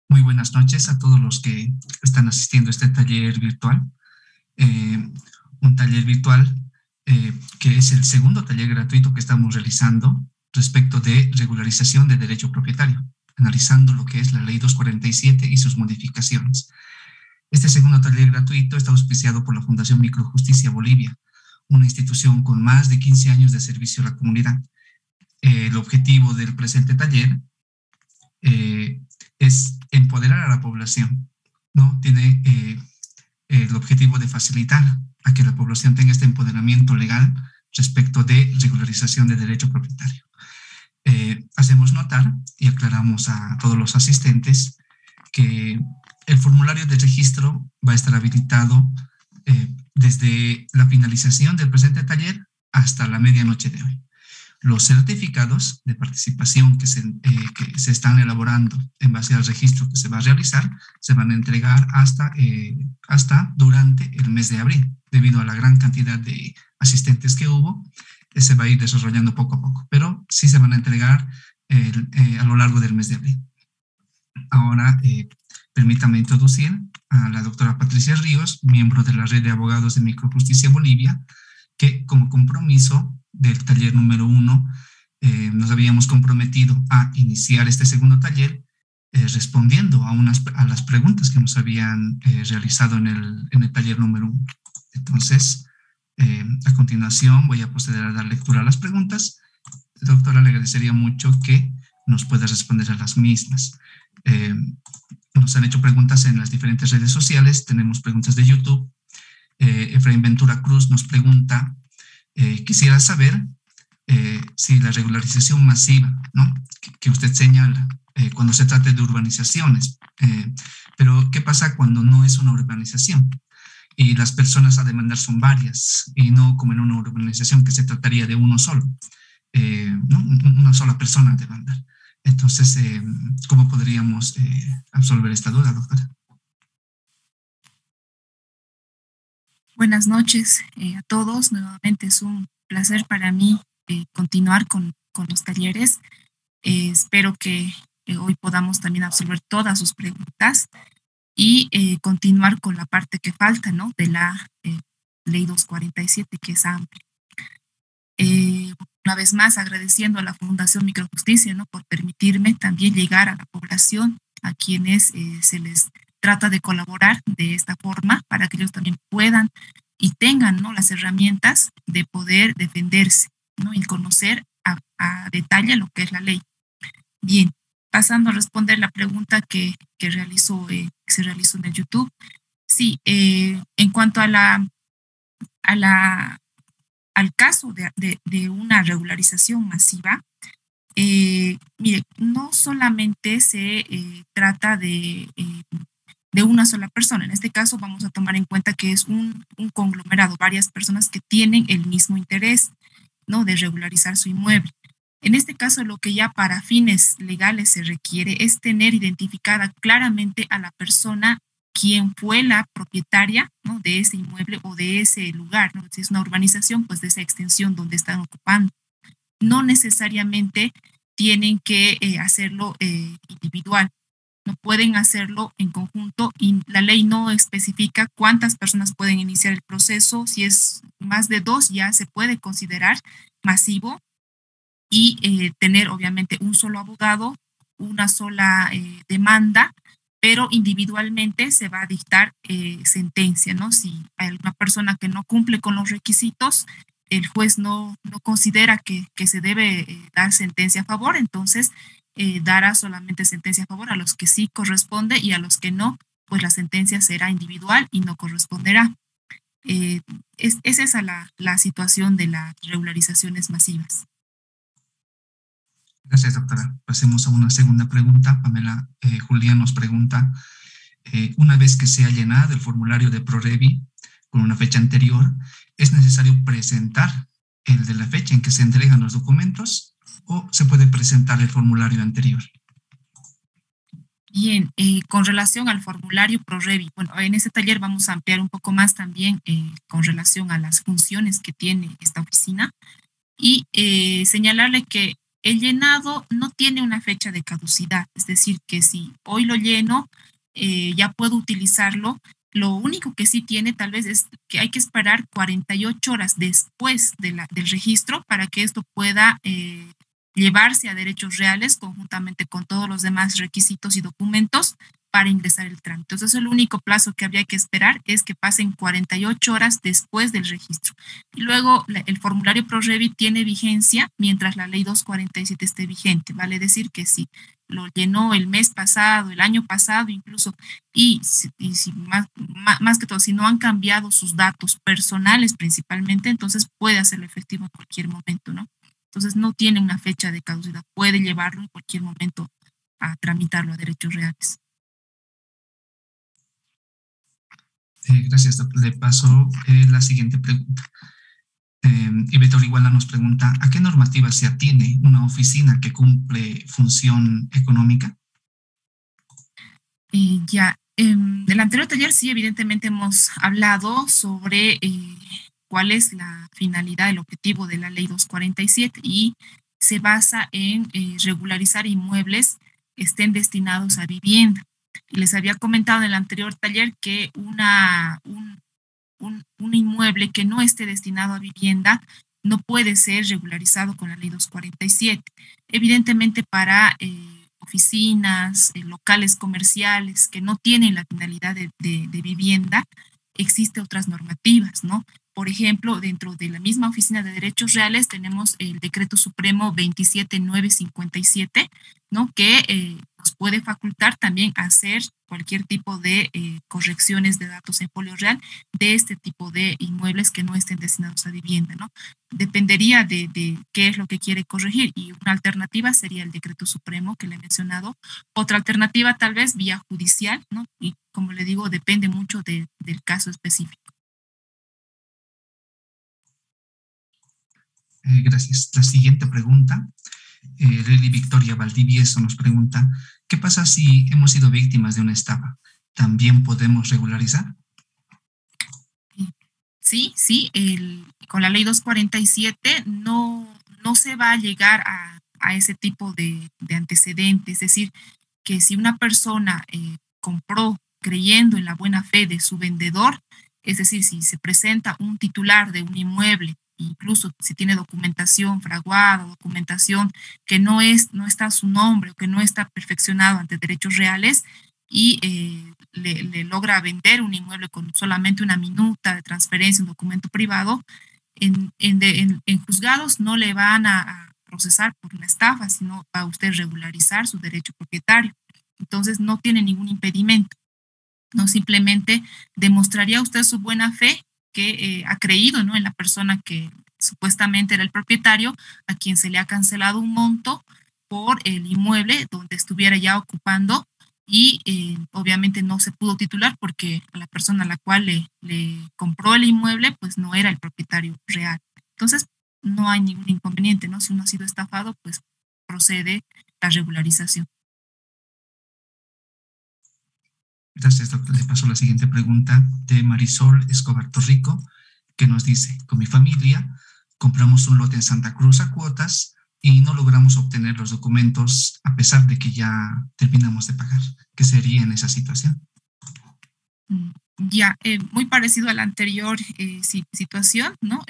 Muy buenas noches a todos los que están asistiendo a este taller virtual. Eh, un taller virtual que es el segundo taller gratuito que estamos realizando respecto de regularización de derecho propietario, analizando lo que es la Ley 247 y sus modificaciones. Este segundo taller gratuito está auspiciado por la Fundación Microjusticia Bolivia, una institución con más de 15 años de servicio a la comunidad. El objetivo del presente taller es empoderar a la población, ¿no? Tiene el objetivo de facilitar a que la población tenga este empoderamiento legal respecto de regularización de derecho propietario. Hacemos notar y aclaramos a todos los asistentes que el formulario de registro va a estar habilitado desde la finalización del presente taller hasta la medianoche de hoy. Los certificados de participación que se están elaborando en base al registro que se va a realizar se van a entregar hasta durante el mes de abril. Debido a la gran cantidad de asistentes que hubo, se va a ir desarrollando poco a poco, pero sí se van a entregar a lo largo del mes de abril. Ahora, permítame introducir a la doctora Patricia Ríos, miembro de la Red de Abogados de Microjusticia Bolivia, que como compromiso del taller número 1 nos habíamos comprometido a iniciar este segundo taller respondiendo a las preguntas que nos habían realizado en el taller número 1. Entonces, a continuación voy a proceder a dar lectura a las preguntas. Doctora, le agradecería mucho que nos pueda responder a las mismas. Nos han hecho preguntas en las diferentes redes sociales, tenemos preguntas de YouTube. Efraín Ventura Cruz nos pregunta, quisiera saber si la regularización masiva, ¿no?, que usted señala, cuando se trate de urbanizaciones, pero ¿qué pasa cuando no es una urbanización? Y las personas a demandar son varias, y no como en una urbanización que se trataría de uno solo, ¿no?, una sola persona a demandar. Entonces, ¿cómo podríamos absolver esta duda, doctora? Buenas noches a todos. Nuevamente es un placer para mí continuar con los talleres. Espero que hoy podamos también absolver todas sus preguntas y continuar con la parte que falta, ¿no?, de la Ley 247, que es amplia. Una vez más, agradeciendo a la Fundación Microjusticia, ¿no?, por permitirme también llegar a la población a quienes se les trata de colaborar de esta forma para que ellos también puedan y tengan, ¿no?, las herramientas de poder defenderse, ¿no?, y conocer a detalle lo que es la ley. Bien, pasando a responder la pregunta que se realizó en el YouTube. Sí, en cuanto a al caso de una regularización masiva, mire, no solamente se trata de una sola persona. En este caso vamos a tomar en cuenta que es un conglomerado, varias personas que tienen el mismo interés, ¿no?, de regularizar su inmueble. En este caso, lo que ya para fines legales se requiere es tener identificada claramente a la persona quien fue la propietaria, ¿no?, de ese inmueble o de ese lugar, ¿no? Si es una urbanización, pues de esa extensión donde están ocupando. No necesariamente tienen que hacerlo individual, no pueden hacerlo en conjunto, y la ley no especifica cuántas personas pueden iniciar el proceso. Si es más de 2, ya se puede considerar masivo y tener obviamente un solo abogado, una sola demanda, pero individualmente se va a dictar sentencia, ¿no? Si hay alguna persona que no cumple con los requisitos, el juez no considera que se debe dar sentencia a favor, entonces dará solamente sentencia a favor a los que sí corresponde, y a los que no, pues la sentencia será individual y no corresponderá. Es esa la situación de las regularizaciones masivas. Gracias, doctora. Pasemos a una segunda pregunta. Pamela Julián nos pregunta, una vez que se ha llenado el formulario de ProRevi con una fecha anterior, ¿es necesario presentar el de la fecha en que se entregan los documentos o se puede presentar el formulario anterior? Bien, con relación al formulario ProRevi, bueno, en este taller vamos a ampliar un poco más también con relación a las funciones que tiene esta oficina, y señalarle que El llenado no tiene una fecha de caducidad, es decir, que si hoy lo lleno, ya puedo utilizarlo. Lo único que sí tiene tal vez es que hay que esperar 48 horas después del registro para que esto pueda llevarse a derechos reales conjuntamente con todos los demás requisitos y documentos para ingresar el trámite. Entonces, el único plazo que habría que esperar es que pasen 48 horas después del registro. Y luego el formulario ProRevit tiene vigencia mientras la ley 247 esté vigente. Vale decir que si lo llenó el mes pasado, el año pasado incluso, y si más que todo, si no han cambiado sus datos personales principalmente, entonces puede hacerlo efectivo en cualquier momento, ¿no? Entonces no tiene una fecha de caducidad, puede llevarlo en cualquier momento a tramitarlo a derechos reales. Gracias, doctor. Le paso la siguiente pregunta. Y Beto Orihuela nos pregunta, ¿a qué normativa se atiene una oficina que cumple función económica? Del anterior taller sí, evidentemente hemos hablado sobre cuál es la finalidad, el objetivo de la ley 247 y se basa en regularizar inmuebles que estén destinados a vivienda. Y les había comentado en el anterior taller que un inmueble que no esté destinado a vivienda no puede ser regularizado con la ley 247. Evidentemente para oficinas, locales comerciales que no tienen la finalidad de vivienda, existen otras normativas, ¿no? Por ejemplo, dentro de la misma Oficina de Derechos Reales tenemos el Decreto Supremo 27957, ¿no? Que nos puede facultar también hacer cualquier tipo de correcciones de datos en folio real de este tipo de inmuebles que no estén destinados a vivienda, ¿no? Dependería de qué es lo que quiere corregir y una alternativa sería el Decreto Supremo que le he mencionado. Otra alternativa tal vez vía judicial, ¿no? Y como le digo, depende mucho del caso específico. Gracias. La siguiente pregunta, Lely Victoria Valdivieso nos pregunta, ¿qué pasa si hemos sido víctimas de una estafa? ¿También podemos regularizar? Sí, con la ley 247 no se va a llegar a ese tipo de antecedentes, es decir, que si una persona compró creyendo en la buena fe de su vendedor, es decir, si se presenta un titular de un inmueble, incluso si tiene documentación fraguada, documentación que no está a su nombre o que no está perfeccionado ante derechos reales y le logra vender un inmueble con solamente una minuta de transferencia, un documento privado, en juzgados no le van a procesar por una estafa, sino va a usted regularizar su derecho propietario. Entonces no tiene ningún impedimento, no simplemente demostraría usted su buena fe que ha creído, ¿no?, en la persona que supuestamente era el propietario, a quien se le ha cancelado un monto por el inmueble donde estuviera ya ocupando y obviamente no se pudo titular porque la persona a la cual le compró el inmueble pues no era el propietario real. Entonces no hay ningún inconveniente, ¿no? Si uno ha sido estafado, pues procede la regularización. Gracias, doctor. Le paso la siguiente pregunta de Marisol Escobar Torrico, que nos dice, con mi familia compramos un lote en Santa Cruz a cuotas y no logramos obtener los documentos a pesar de que ya terminamos de pagar. ¿Qué sería en esa situación? Muy parecido a la anterior situación, ¿no?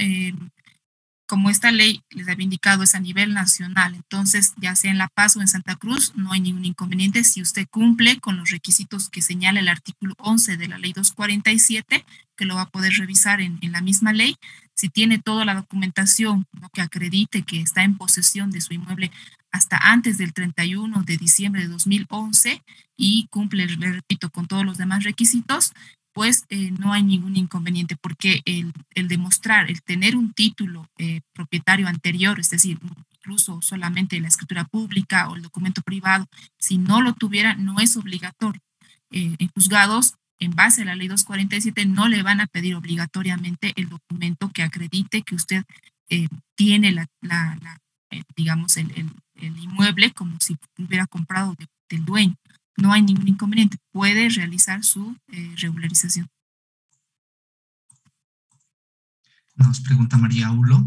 Como esta ley les había indicado es a nivel nacional, entonces ya sea en La Paz o en Santa Cruz no hay ningún inconveniente si usted cumple con los requisitos que señala el artículo 11 de la ley 247, que lo va a poder revisar en la misma ley. Si tiene toda la documentación, ¿no?, que acredite que está en posesión de su inmueble hasta antes del 31 de diciembre de 2011 y cumple, le repito, con todos los demás requisitos, pues no hay ningún inconveniente porque el demostrar, el tener un título propietario anterior, es decir, incluso solamente la escritura pública o el documento privado, si no lo tuviera, no es obligatorio. En juzgados, en base a la ley 247, no le van a pedir obligatoriamente el documento que acredite que usted tiene digamos, el inmueble como si hubiera comprado del dueño. No hay ningún inconveniente, puede realizar su regularización. Nos pregunta María Aulo,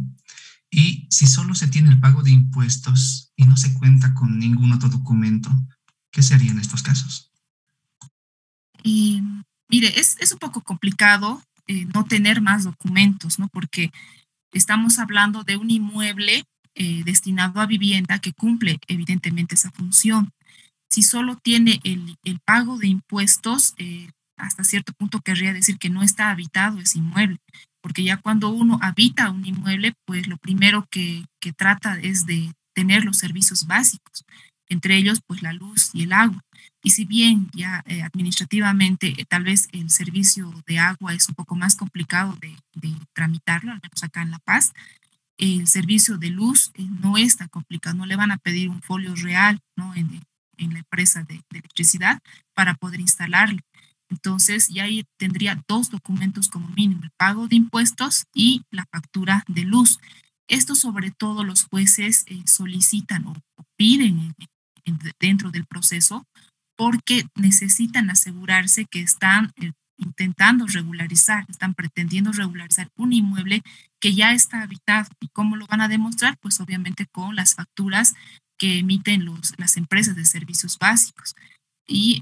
Y si solo se tiene el pago de impuestos y no se cuenta con ningún otro documento, ¿qué se haría en estos casos? Y mire, es un poco complicado no tener más documentos, ¿no? Porque estamos hablando de un inmueble destinado a vivienda que cumple evidentemente esa función. Si solo tiene el pago de impuestos, hasta cierto punto querría decir que no está habitado ese inmueble, porque ya cuando uno habita un inmueble, pues lo primero que trata es de tener los servicios básicos, entre ellos pues la luz y el agua. Y si bien ya administrativamente tal vez el servicio de agua es un poco más complicado de tramitarlo, al menos acá en La Paz, el servicio de luz no es tan complicado, no le van a pedir un folio real, ¿no? En la empresa de electricidad para poder instalarlo. Entonces, ya ahí tendría dos documentos como mínimo, el pago de impuestos y la factura de luz. Esto sobre todo los jueces solicitan o piden dentro del proceso porque necesitan asegurarse que están intentando regularizar, están pretendiendo regularizar un inmueble que ya está habitado. ¿Y cómo lo van a demostrar? Pues obviamente con las facturas que emiten las empresas de servicios básicos. Y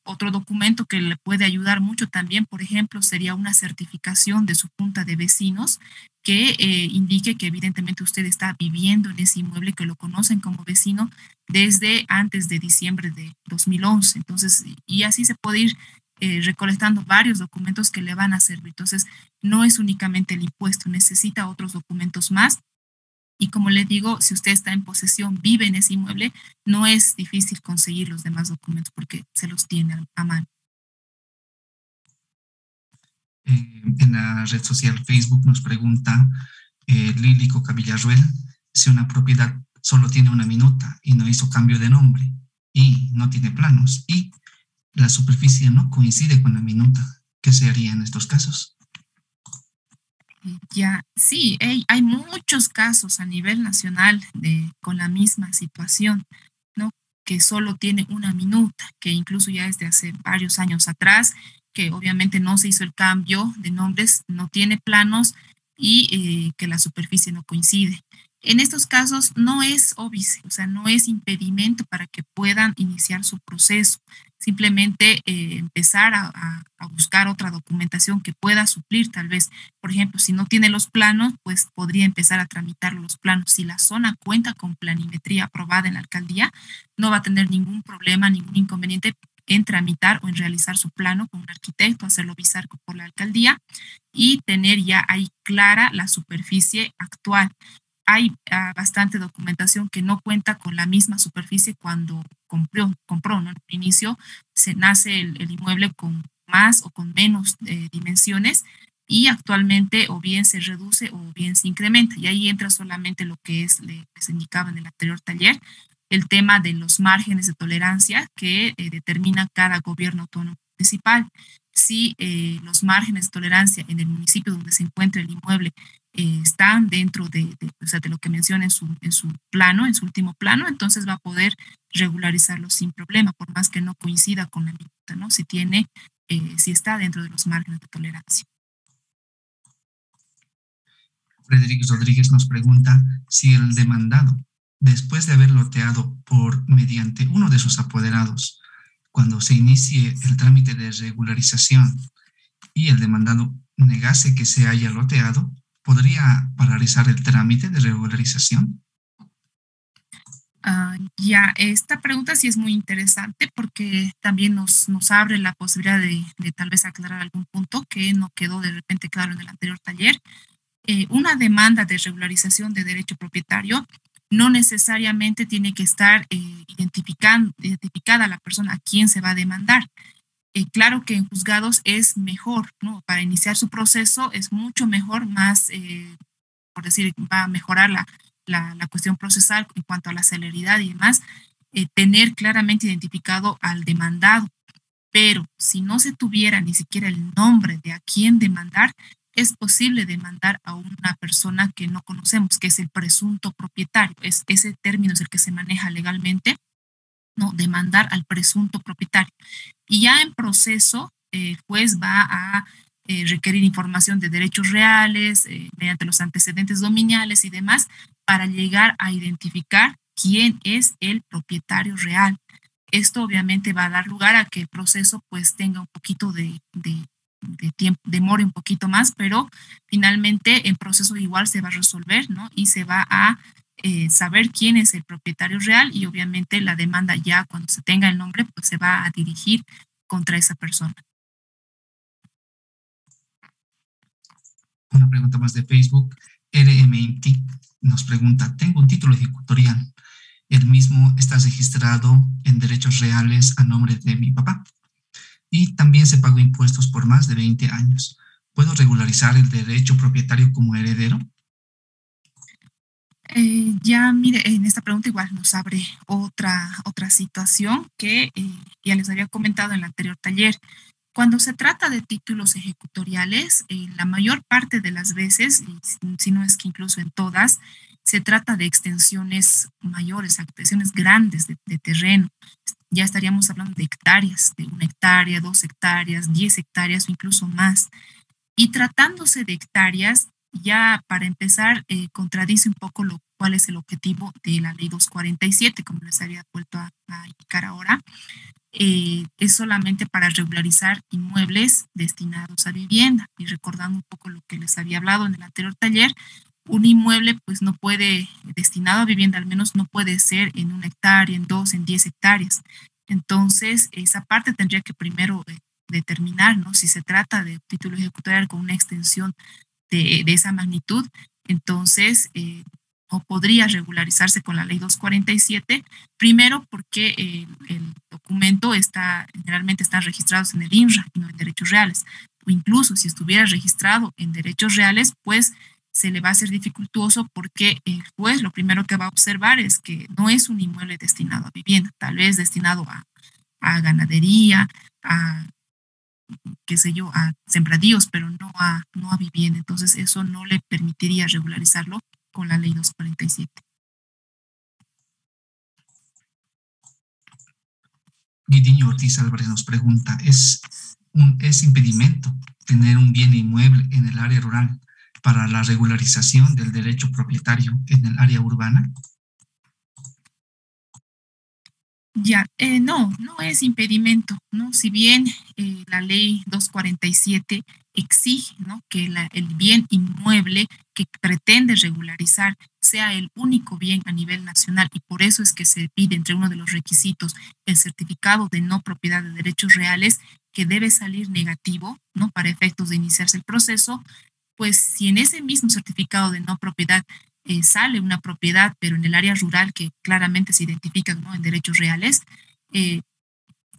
otro documento que le puede ayudar mucho también, por ejemplo, sería una certificación de su junta de vecinos que indique que evidentemente usted está viviendo en ese inmueble, que lo conocen como vecino desde antes de diciembre de 2011. Entonces, y así se puede ir recolectando varios documentos que le van a servir. Entonces, no es únicamente el impuesto, necesita otros documentos más. Y como le digo, si usted está en posesión, vive en ese inmueble, no es difícil conseguir los demás documentos porque se los tiene a mano. En la red social Facebook nos pregunta Lílico Cavillaruel si una propiedad solo tiene una minuta y no hizo cambio de nombre y no tiene planos y la superficie no coincide con la minuta. ¿Qué se haría en estos casos? Ya, sí, hay muchos casos a nivel nacional con la misma situación, ¿no? Que solo tiene una minuta, que incluso ya es de hace varios años atrás, que obviamente no se hizo el cambio de nombres, no tiene planos y que la superficie no coincide. En estos casos no es óbice, o sea, no es impedimento para que puedan iniciar su proceso. Simplemente empezar a buscar otra documentación que pueda suplir tal vez. Por ejemplo, si no tiene los planos, pues podría empezar a tramitar los planos. Si la zona cuenta con planimetría aprobada en la alcaldía, no va a tener ningún problema, ningún inconveniente en tramitar o en realizar su plano con un arquitecto, hacerlo visar por la alcaldía y tener ya ahí clara la superficie actual. Hay bastante documentación que no cuenta con la misma superficie cuando compró, ¿no? Al inicio se nace el inmueble con más o con menos dimensiones y actualmente o bien se reduce o bien se incrementa. Y ahí entra solamente lo que les indicaba en el anterior taller, el tema de los márgenes de tolerancia que determina cada gobierno autónomo municipal. Si los márgenes de tolerancia en el municipio donde se encuentra el inmueble están dentro o sea, de lo que menciona en su plano, en su último plano, entonces va a poder regularizarlo sin problema, por más que no coincida con la minuta, ¿no? Si está dentro de los márgenes de tolerancia. Frederic Rodríguez nos pregunta si el demandado, después de haber loteado por mediante uno de sus apoderados, cuando se inicie el trámite de regularización y el demandado negase que se haya loteado, ¿podría paralizar el trámite de regularización? Ya, esta pregunta sí es muy interesante porque también nos abre la posibilidad de tal vez aclarar algún punto que no quedó de repente claro en el anterior taller. Una demanda de regularización de derecho propietario no necesariamente tiene que estar identificada la persona a quien se va a demandar. Claro que en juzgados es mejor, ¿no? Para iniciar su proceso es mucho mejor, más, por decir, va a mejorar la cuestión procesal en cuanto a la celeridad y demás, tener claramente identificado al demandado. Pero si no se tuviera ni siquiera el nombre de a quién demandar, es posible demandar a una persona que no conocemos, que es el presunto propietario. Ese término es el que se maneja legalmente, ¿no? Demandar al presunto propietario. Y ya en proceso, el juez va a requerir información de derechos reales, mediante los antecedentes dominiales y demás, para llegar a identificar quién es el propietario real. Esto obviamente va a dar lugar a que el proceso pues tenga un poquito de tiempo, demore un poquito más, pero finalmente el proceso igual se va a resolver, ¿no? Y se va a saber quién es el propietario real y obviamente la demanda ya cuando se tenga el nombre pues se va a dirigir contra esa persona. Una pregunta más de Facebook. RMIT nos pregunta, tengo un título ejecutorial. El mismo está registrado en derechos reales a nombre de mi papá. Y también se pagó impuestos por más de 20 años. ¿Puedo regularizar el derecho propietario como heredero? Ya, mire, en esta pregunta igual nos abre otra situación que ya les había comentado en el anterior taller. Cuando se trata de títulos ejecutoriales, la mayor parte de las veces, y si no es que incluso en todas, se trata de extensiones mayores, extensiones grandes de terreno. Ya estaríamos hablando de hectáreas, de 1 hectárea, 2 hectáreas, 10 hectáreas o incluso más. Y tratándose de hectáreas, ya para empezar, contradice un poco cuál es el objetivo de la ley 247, como les había vuelto a indicar ahora. Es solamente para regularizar inmuebles destinados a vivienda. Y recordando un poco lo que les había hablado en el anterior taller, un inmueble pues no puede, destinado a vivienda al menos no puede ser en 1 hectárea, en 2, en 10 hectáreas. Entonces, esa parte tendría que primero determinar, ¿no? Si se trata de título ejecutorial con una extensión de esa magnitud, entonces o podría regularizarse con la ley 247, primero porque el documento generalmente están registrados en el INRA y no en derechos reales, o incluso si estuviera registrado en derechos reales, pues se le va a hacer dificultoso porque el juez lo primero que va a observar es que no es un inmueble destinado a vivienda, tal vez destinado a ganadería, a qué sé yo, a sembradíos, pero no a vivienda. Entonces, eso no le permitiría regularizarlo con la ley 247. Guidiño Ortiz Álvarez nos pregunta, ¿es impedimento tener un bien inmueble en el área rural para la regularización del derecho propietario en el área urbana? Ya, no es impedimento, ¿no? Si bien la ley 247 exige, ¿no? Que el bien inmueble que pretende regularizar sea el único bien a nivel nacional y por eso es que se pide entre uno de los requisitos el certificado de no propiedad de derechos reales que debe salir negativo, ¿no? Para efectos de iniciarse el proceso, pues si en ese mismo certificado de no propiedad sale una propiedad, pero en el área rural que claramente se identifica, ¿no? En derechos reales, eh,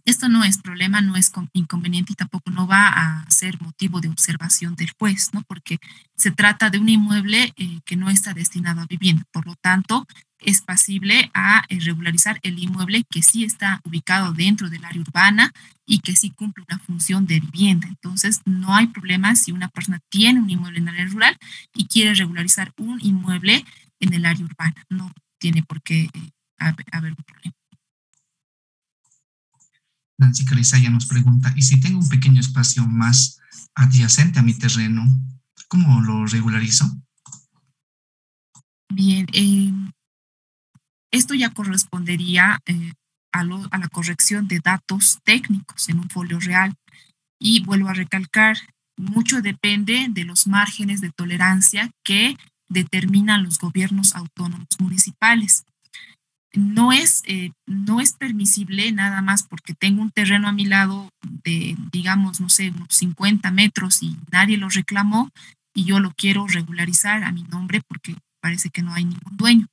esto no es problema, no es inconveniente y tampoco no va a ser motivo de observación del juez, ¿no? Porque se trata de un inmueble que no está destinado a vivienda. Por lo tanto, es pasible a regularizar el inmueble que sí está ubicado dentro del área urbana y que sí cumple una función de vivienda. Entonces, no hay problema si una persona tiene un inmueble en el área rural y quiere regularizar un inmueble en el área urbana. No tiene por qué haber un problema. Nancy Calizaya nos pregunta, ¿y si tengo un pequeño espacio más adyacente a mi terreno, cómo lo regularizo? Bien, esto ya correspondería a la corrección de datos técnicos en un folio real. Y vuelvo a recalcar, mucho depende de los márgenes de tolerancia que determinan los gobiernos autónomos municipales. No es permisible nada más porque tengo un terreno a mi lado de, digamos, no sé, unos 50 metros y nadie lo reclamó y yo lo quiero regularizar a mi nombre porque parece que no hay ningún dueño.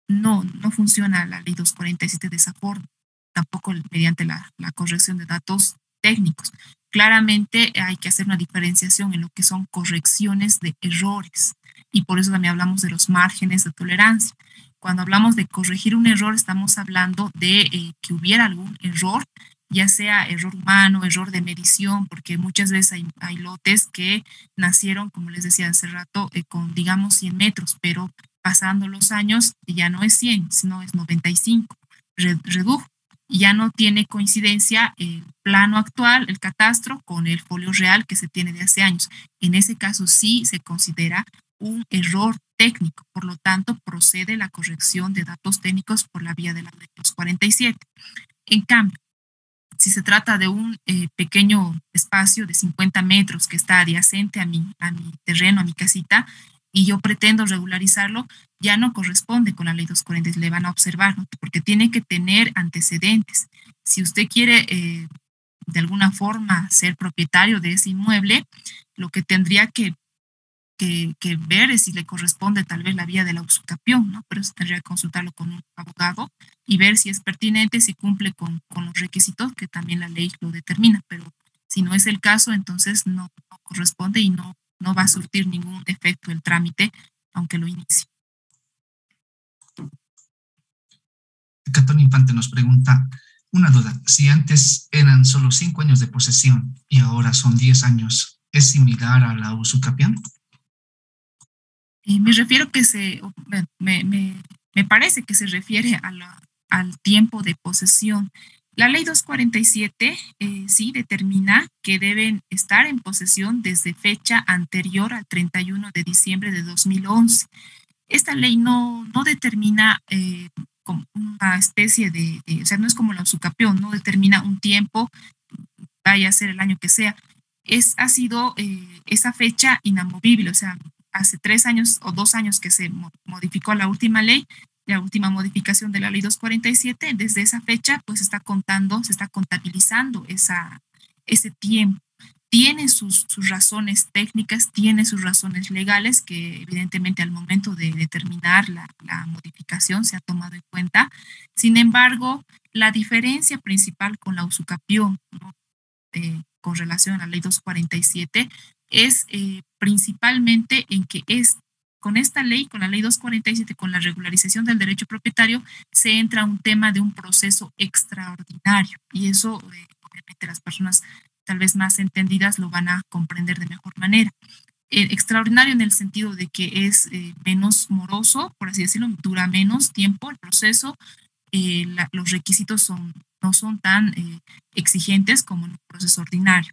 No funciona la ley 247 de esa forma, tampoco mediante la corrección de datos técnicos. Claramente hay que hacer una diferenciación en lo que son correcciones de errores y por eso también hablamos de los márgenes de tolerancia. Cuando hablamos de corregir un error, estamos hablando de que hubiera algún error, ya sea error humano, error de medición, porque muchas veces hay lotes que nacieron, como les decía hace rato, con, digamos, 100 metros, pero pasando los años ya no es 100, sino es 95, redujo. ya no tiene coincidencia el plano actual, el catastro, con el folio real que se tiene de hace años. En ese caso sí se considera un error técnico, por lo tanto procede la corrección de datos técnicos por la vía de la ley 247. En cambio, si se trata de un pequeño espacio de 50 metros que está adyacente a mi terreno, a mi casita, y yo pretendo regularizarlo, ya no corresponde con la ley 240, le van a observar, ¿no? Porque tiene que tener antecedentes. Si usted quiere de alguna forma ser propietario de ese inmueble, lo que tendría que ver es si le corresponde tal vez la vía de la usucapión, ¿no? Pero eso tendría que consultarlo con un abogado y ver si es pertinente, si cumple con los requisitos que también la ley lo determina. Pero si no es el caso, entonces no corresponde y no va a surtir ningún efecto el trámite, aunque lo inicie. Catón Infante nos pregunta, una duda, si antes eran solo 5 años de posesión y ahora son 10 años, ¿es similar a la usucapión? Me refiero que me parece que se refiere al tiempo de posesión. La ley 247 sí determina que deben estar en posesión desde fecha anterior al 31 de diciembre de 2011. Esta ley no determina como una especie o sea, no es como la usucapión, no determina un tiempo, vaya a ser el año que sea. Ha sido esa fecha inamovible, o sea, hace 3 años o 2 años que se modificó la última ley, la última modificación de la ley 247, desde esa fecha pues se está contabilizando ese tiempo. Tiene sus razones técnicas, tiene sus razones legales que evidentemente al momento de determinar la modificación se ha tomado en cuenta. Sin embargo, la diferencia principal con la usucapión, ¿no? Con relación a la ley 247 es principalmente en que con esta ley, con la ley 247, con la regularización del derecho propietario, se entra a un tema de un proceso extraordinario y eso obviamente las personas tal vez más entendidas lo van a comprender de mejor manera. Extraordinario en el sentido de que es menos moroso, por así decirlo, dura menos tiempo el proceso, los requisitos no son tan exigentes como en un proceso ordinario,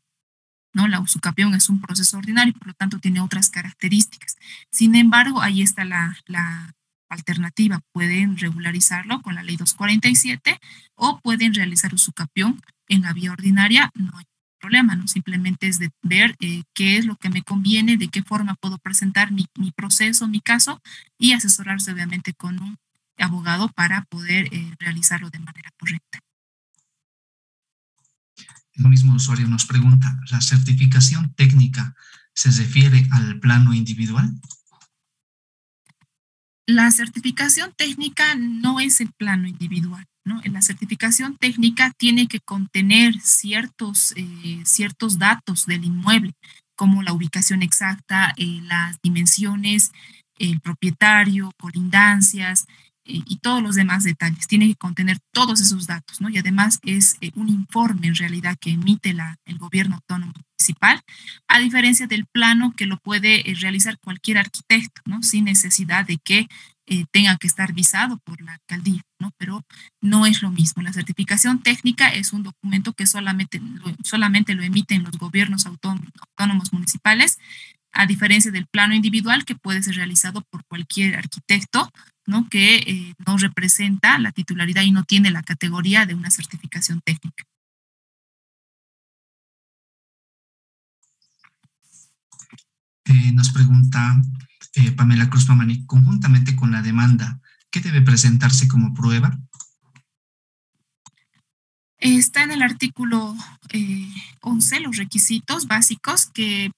¿no? La usucapión es un proceso ordinario, por lo tanto tiene otras características. Sin embargo, ahí está la alternativa. Pueden regularizarlo con la ley 247 o pueden realizar usucapión en la vía ordinaria, no hay problema, ¿no? Simplemente es de ver qué es lo que me conviene, de qué forma puedo presentar mi proceso, mi caso, y asesorarse obviamente con un abogado para poder realizarlo de manera correcta. El mismo usuario nos pregunta, ¿la certificación técnica se refiere al plano individual? La certificación técnica no es el plano individual, ¿no? La certificación técnica tiene que contener ciertos datos del inmueble, como la ubicación exacta, las dimensiones, el propietario, colindancias y todos los demás detalles. Tiene que contener todos esos datos, ¿no? Y además es un informe en realidad que emite el gobierno autónomo municipal, a diferencia del plano que lo puede realizar cualquier arquitecto, ¿no? Sin necesidad de que tenga que estar visado por la alcaldía, ¿no? Pero no es lo mismo. La certificación técnica es un documento que solamente lo emiten los gobiernos autónomos municipales, a diferencia del plano individual que puede ser realizado por cualquier arquitecto, ¿no? Que no representa la titularidad y no tiene la categoría de una certificación técnica. Nos pregunta Pamela Cruz Mamani, conjuntamente con la demanda, ¿qué debe presentarse como prueba? Está en el artículo 11 los requisitos básicos que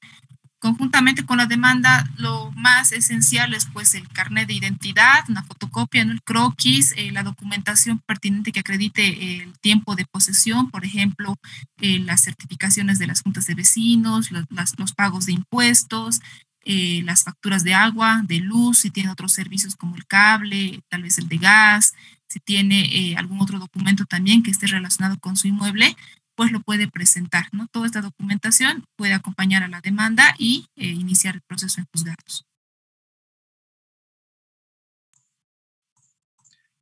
conjuntamente con la demanda lo más esencial es pues el carnet de identidad, una fotocopia, ¿no? El croquis, la documentación pertinente que acredite el tiempo de posesión, por ejemplo, las certificaciones de las juntas de vecinos, los pagos de impuestos, las facturas de agua, de luz, si tiene otros servicios como el cable, tal vez el de gas, si tiene algún otro documento también que esté relacionado con su inmueble, pues lo puede presentar, ¿no? Toda esta documentación puede acompañar a la demanda y iniciar el proceso en juzgados.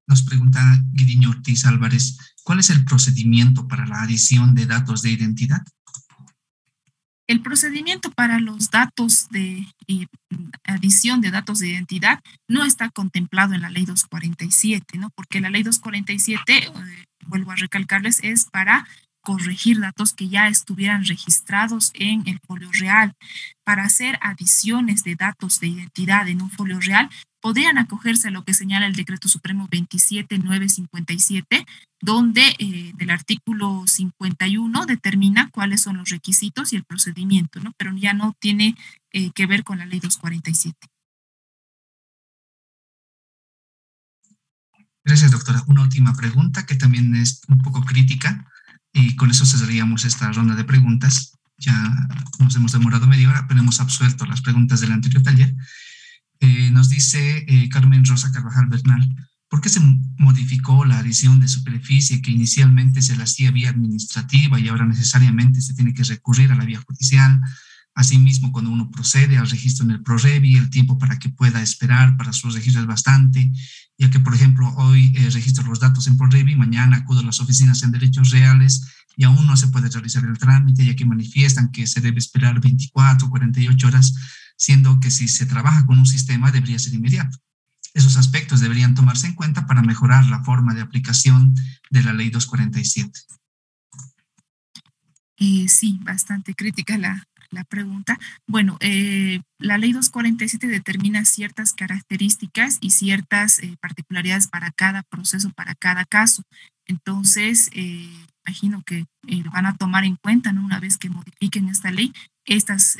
Nos pregunta Guidiño Ortiz Álvarez, ¿cuál es el procedimiento para la adición de datos de identidad? El procedimiento para los datos de adición de datos de identidad no está contemplado en la ley 247, ¿no? Porque la ley 247, vuelvo a recalcarles, es para corregir datos que ya estuvieran registrados en el folio real. Para hacer adiciones de datos de identidad en un folio real, podrían acogerse a lo que señala el Decreto Supremo 27957, donde del artículo 51 determina cuáles son los requisitos y el procedimiento, ¿no? Pero ya no tiene que ver con la ley 247. Gracias, doctora. Una última pregunta que también es un poco crítica y con eso cerraríamos esta ronda de preguntas. Ya nos hemos demorado media hora, pero hemos absuelto las preguntas del anterior taller. Nos dice Carmen Rosa Carvajal Bernal, ¿por qué se modificó la adición de superficie que inicialmente se la hacía vía administrativa y ahora necesariamente se tiene que recurrir a la vía judicial? Asimismo, cuando uno procede al registro en el PROREVI, el tiempo para que pueda esperar para su registro es bastante, ya que, por ejemplo, hoy registro los datos en PROREVI, mañana acudo a las oficinas en derechos reales y aún no se puede realizar el trámite, ya que manifiestan que se debe esperar 24, 48 horas, siendo que si se trabaja con un sistema debería ser inmediato. Esos aspectos deberían tomarse en cuenta para mejorar la forma de aplicación de la ley 247. Sí, bastante crítica la pregunta. Bueno, la ley 247 determina ciertas características y ciertas particularidades para cada proceso, para cada caso. Entonces, imagino que van a tomar en cuenta, ¿no? Una vez que modifiquen esta ley, estas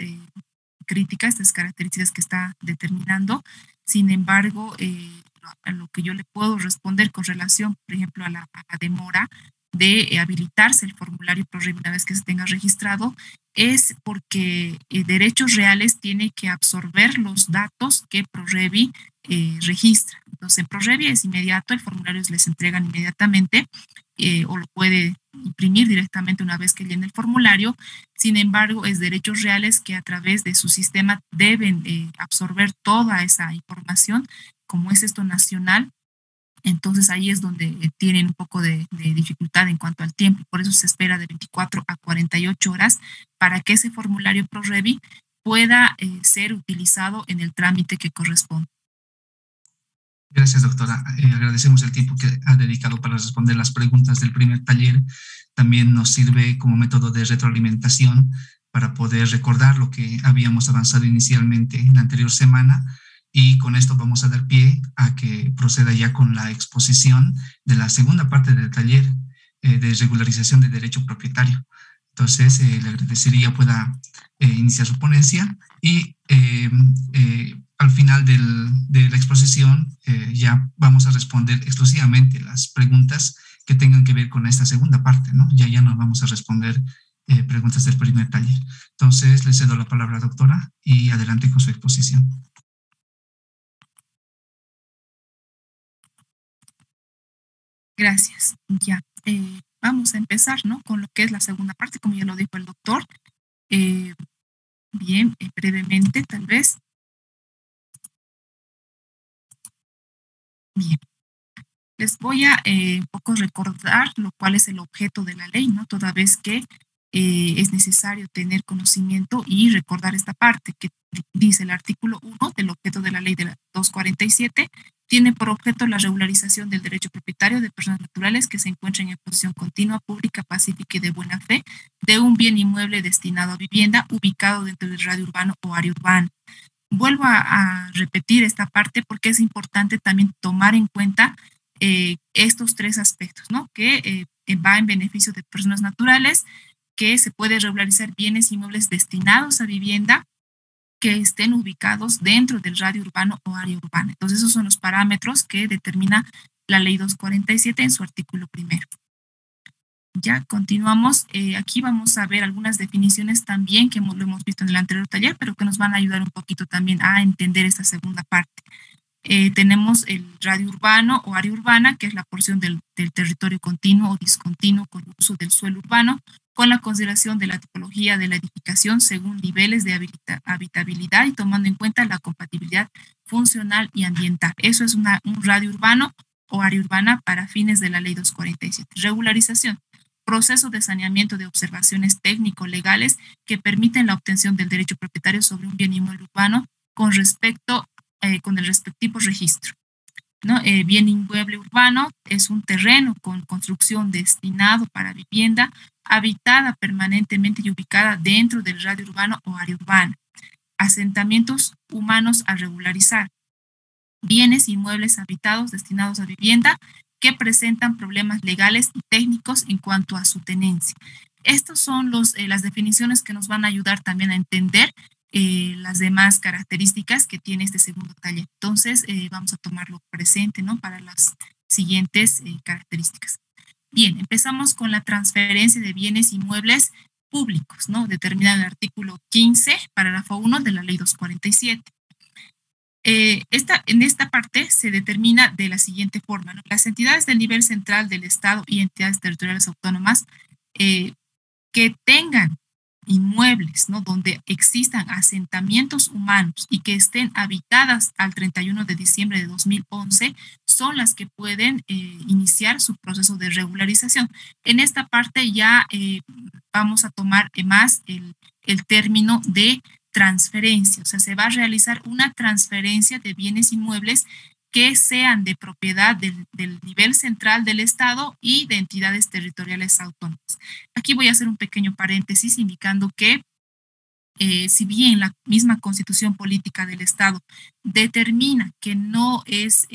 críticas, estas características que está determinando. Sin embargo, a lo que yo le puedo responder con relación, por ejemplo, a la demora de habilitarse el formulario PROREVI una vez que se tenga registrado, es porque Derechos Reales tiene que absorber los datos que PROREVI registra. Entonces, en PROREVI es inmediato, el formulario les entregan inmediatamente o lo puede imprimir directamente una vez que llene el formulario. Sin embargo, es Derechos Reales que a través de su sistema deben absorber toda esa información, como es esto nacional. Entonces ahí es donde tienen un poco de dificultad en cuanto al tiempo. Por eso se espera de 24 a 48 horas para que ese formulario PROREVI pueda ser utilizado en el trámite que corresponde. Gracias, doctora. Agradecemos el tiempo que ha dedicado para responder las preguntas del primer taller. También nos sirve como método de retroalimentación para poder recordar lo que habíamos avanzado inicialmente en la anterior semana. Y con esto vamos a dar pie a que proceda ya con la exposición de la segunda parte del taller de regularización de derecho propietario. Entonces, le agradecería pueda iniciar su ponencia y al final de la exposición ya vamos a responder exclusivamente las preguntas que tengan que ver con esta segunda parte, ¿no? Ya no vamos a responder preguntas del primer taller. Entonces, le cedo la palabra, doctora, y adelante con su exposición. Gracias. Ya, vamos a empezar, ¿no? Con lo que es la segunda parte, como ya lo dijo el doctor. Bien, brevemente, tal vez. Bien. Les voy a un poco recordar lo cual es el objeto de la ley, ¿no? Toda vez que es necesario tener conocimiento y recordar esta parte que dice el artículo 1 del objeto de la ley de la 247, tiene por objeto la regularización del derecho propietario de personas naturales que se encuentren en posición continua, pública, pacífica y de buena fe de un bien inmueble destinado a vivienda ubicado dentro del radio urbano o área urbana. Vuelvo a repetir esta parte porque es importante también tomar en cuenta estos tres aspectos, ¿no? Que va en beneficio de personas naturales, que se puede regularizar bienes inmuebles destinados a vivienda que estén ubicados dentro del radio urbano o área urbana. Entonces, esos son los parámetros que determina la ley 247 en su artículo primero. Ya continuamos. Aquí vamos a ver algunas definiciones también que lo hemos visto en el anterior taller, pero que nos van a ayudar un poquito también a entender esta segunda parte. Tenemos el radio urbano o área urbana, que es la porción del territorio continuo o discontinuo con uso del suelo urbano, con la consideración de la tipología de la edificación según niveles de habitabilidad y tomando en cuenta la compatibilidad funcional y ambiental. Eso es un radio urbano o área urbana para fines de la Ley 247. Regularización. Proceso de saneamiento de observaciones técnico-legales que permiten la obtención del derecho propietario sobre un bien inmueble urbano con el respectivo registro, ¿no? Bien inmueble urbano es un terreno con construcción destinado para vivienda habitada permanentemente y ubicada dentro del radio urbano o área urbana. Asentamientos humanos a regularizar. Bienes inmuebles habitados destinados a vivienda que presentan problemas legales y técnicos en cuanto a su tenencia. Estas son las definiciones que nos van a ayudar también a entender las demás características que tiene este segundo taller. Entonces, vamos a tomarlo presente, ¿no? Para las siguientes características. Bien, empezamos con la transferencia de bienes inmuebles públicos, ¿no? Determinado en el artículo 15, párrafo 1 de la Ley 247. En esta parte se determina de la siguiente forma, ¿no? Las entidades del nivel central del Estado y entidades territoriales autónomas que tengan inmuebles, ¿no? Donde existan asentamientos humanos y que estén habitadas al 31 de diciembre de 2011 son las que pueden iniciar su proceso de regularización. En esta parte ya vamos a tomar más el término de transferencia, o sea, se va a realizar una transferencia de bienes inmuebles que sean de propiedad del nivel central del Estado y de entidades territoriales autónomas. Aquí voy a hacer un pequeño paréntesis indicando que si bien la misma Constitución Política del Estado determina que no es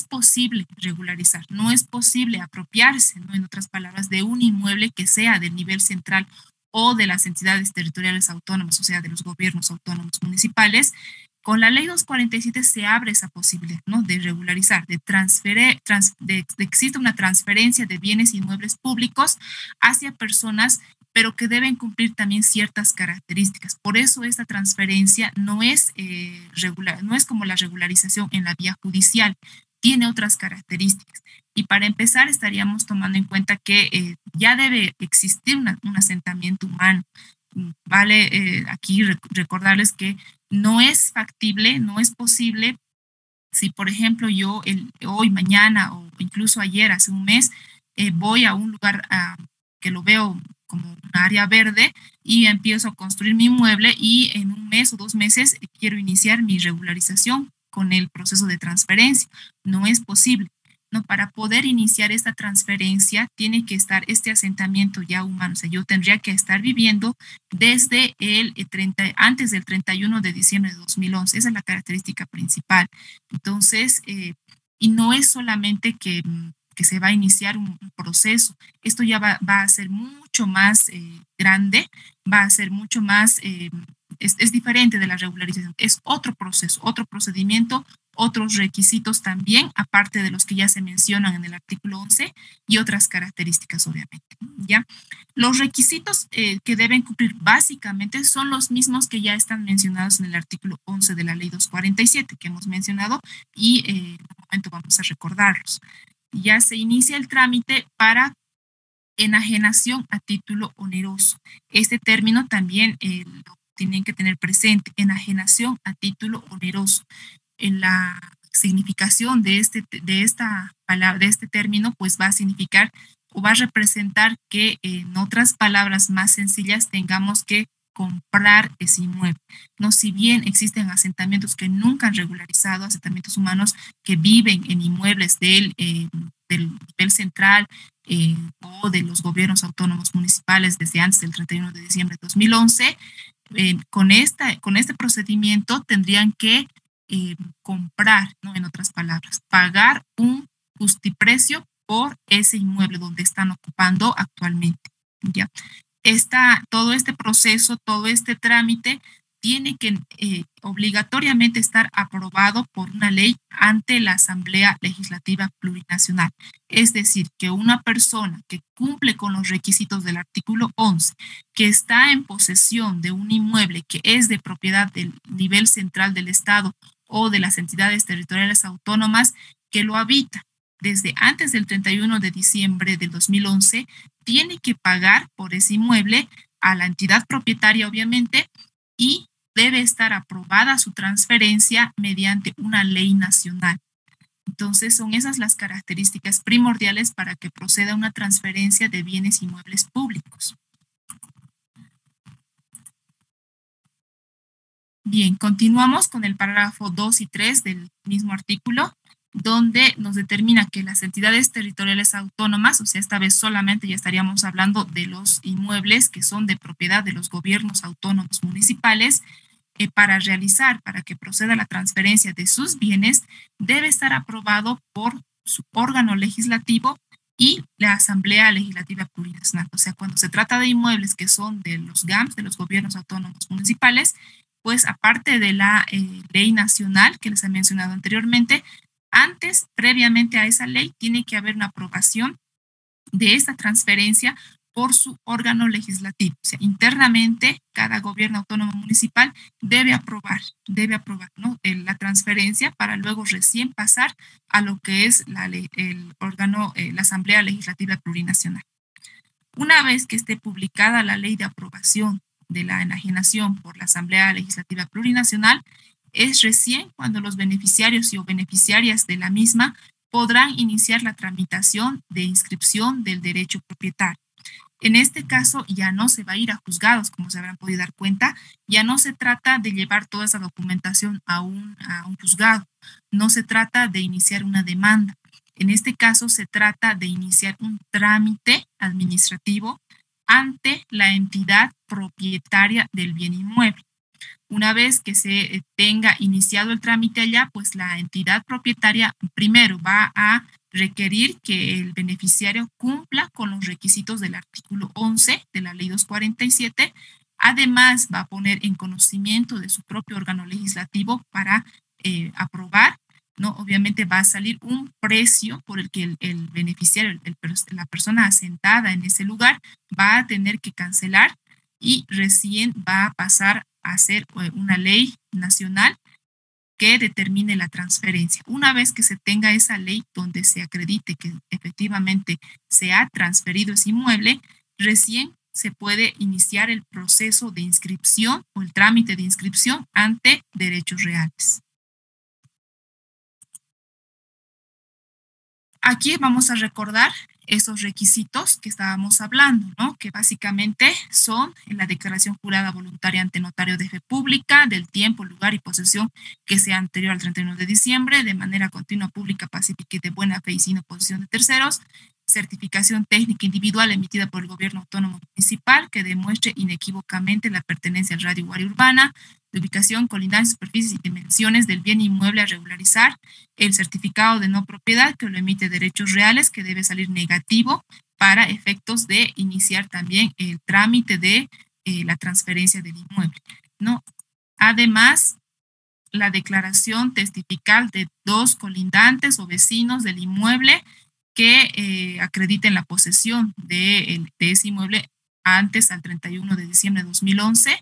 posible regularizar, no es posible apropiarse, ¿no? En otras palabras, de un inmueble que sea del nivel central o de las entidades territoriales autónomas, o sea, de los gobiernos autónomos municipales, con la Ley 247 se abre esa posibilidad, ¿no? De regularizar, de que exista una transferencia de bienes inmuebles públicos hacia personas, pero que deben cumplir también ciertas características. Por eso esta transferencia no es no es como la regularización en la vía judicial, tiene otras características. Y para empezar estaríamos tomando en cuenta que ya debe existir un asentamiento humano. Vale aquí recordarles que no es factible, no es posible, si por ejemplo yo hoy, mañana o incluso ayer, hace un mes, voy a un lugar que lo veo como un área verde y empiezo a construir mi inmueble y en un mes o 2 meses quiero iniciar mi regularización con el proceso de transferencia. No es posible. ¿No? Para poder iniciar esta transferencia tiene que estar este asentamiento ya humano, o sea, yo tendría que estar viviendo desde antes del 31 de diciembre de 2011, esa es la característica principal. Entonces, y no es solamente que se va a iniciar un proceso, esto ya va a ser mucho más grande, va a ser mucho más, es diferente de la regularización, es otro proceso, otro procedimiento, otros requisitos también, aparte de los que ya se mencionan en el artículo 11 y otras características, obviamente, ¿ya? Los requisitos que deben cumplir básicamente son los mismos que ya están mencionados en el artículo 11 de la Ley 247 que hemos mencionado y en un momento vamos a recordarlos. Ya se inicia el trámite para enajenación a título oneroso. Este término también lo tienen que tener presente, enajenación a título oneroso. En la significación de esta palabra, de este término, pues va a significar o va a representar que en otras palabras más sencillas tengamos que comprar ese inmueble. No, si bien existen asentamientos que nunca han regularizado, asentamientos humanos que viven en inmuebles del nivel central o de los gobiernos autónomos municipales desde antes del 31 de diciembre de 2011, con este procedimiento tendrían que comprar, ¿no? En otras palabras, pagar un justiprecio por ese inmueble donde están ocupando actualmente, ¿ya? Todo este proceso, todo este trámite tiene que obligatoriamente estar aprobado por una ley ante la Asamblea Legislativa Plurinacional. Es decir, que una persona que cumple con los requisitos del artículo 11, que está en posesión de un inmueble que es de propiedad del nivel central del Estado o de las entidades territoriales autónomas que lo habita desde antes del 31 de diciembre del 2011, tiene que pagar por ese inmueble a la entidad propietaria, obviamente, y debe estar aprobada su transferencia mediante una ley nacional. Entonces, son esas las características primordiales para que proceda una transferencia de bienes inmuebles públicos. Bien, continuamos con el párrafo 2 y 3 del mismo artículo, donde nos determina que las entidades territoriales autónomas, o sea, esta vez solamente ya estaríamos hablando de los inmuebles que son de propiedad de los gobiernos autónomos municipales, para que proceda la transferencia de sus bienes, debe estar aprobado por su órgano legislativo y la Asamblea Legislativa Plurinacional. O sea, cuando se trata de inmuebles que son de los GAMS, de los gobiernos autónomos municipales, pues aparte de la ley nacional que les he mencionado anteriormente, previamente a esa ley, tiene que haber una aprobación de esta transferencia por su órgano legislativo. O sea, internamente, cada gobierno autónomo municipal debe aprobar, ¿no?, la transferencia para luego recién pasar a lo que es el órgano, la Asamblea Legislativa Plurinacional. Una vez que esté publicada la ley de aprobación de la enajenación por la Asamblea Legislativa Plurinacional, es recién cuando los beneficiarios y o beneficiarias de la misma podrán iniciar la tramitación de inscripción del derecho propietario. En este caso ya no se va a ir a juzgados, como se habrán podido dar cuenta, ya no se trata de llevar toda esa documentación a un juzgado, no se trata de iniciar una demanda. En este caso se trata de iniciar un trámite administrativo ante la entidad propietaria del bien inmueble. Una vez que se tenga iniciado el trámite allá, pues la entidad propietaria primero va a requerir que el beneficiario cumpla con los requisitos del artículo 11 de la ley 247. Además, va a poner en conocimiento de su propio órgano legislativo para aprobar, ¿no? Obviamente va a salir un precio por el que el beneficiario, la persona asentada en ese lugar, va a tener que cancelar y recién va a pasar a ser una ley nacional que determine la transferencia. Una vez que se tenga esa ley donde se acredite que efectivamente se ha transferido ese inmueble, recién se puede iniciar el proceso de inscripción o el trámite de inscripción ante derechos reales. Aquí vamos a recordar esos requisitos que estábamos hablando, ¿no? Que básicamente son en la declaración jurada voluntaria ante notario de fe pública del tiempo, lugar y posesión que sea anterior al 31 de diciembre, de manera continua, pública, pacífica y de buena fe y sin oposición de terceros, certificación técnica individual emitida por el gobierno autónomo municipal que demuestre inequívocamente la pertenencia al radio o área urbana, de ubicación, colindancia, superficies y dimensiones del bien inmueble a regularizar, el certificado de no propiedad que lo emite Derechos Reales, que debe salir negativo para efectos de iniciar también el trámite de la transferencia del inmueble, ¿no? Además, la declaración testifical de dos colindantes o vecinos del inmueble que acrediten la posesión de ese inmueble antes al 31 de diciembre de 2011,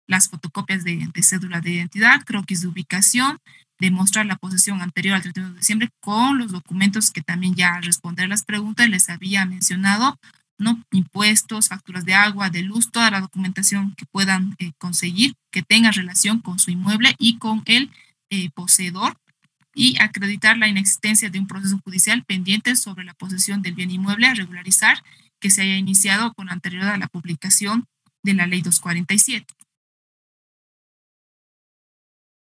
las fotocopias de cédula de identidad, croquis de ubicación, demostrar la posesión anterior al 31 de diciembre con los documentos que también ya al responder las preguntas les había mencionado, ¿no? Impuestos, facturas de agua, de luz, toda la documentación que puedan conseguir, que tenga relación con su inmueble y con el poseedor, y acreditar la inexistencia de un proceso judicial pendiente sobre la posesión del bien inmueble a regularizar que se haya iniciado con anterioridad a la publicación de la ley 247.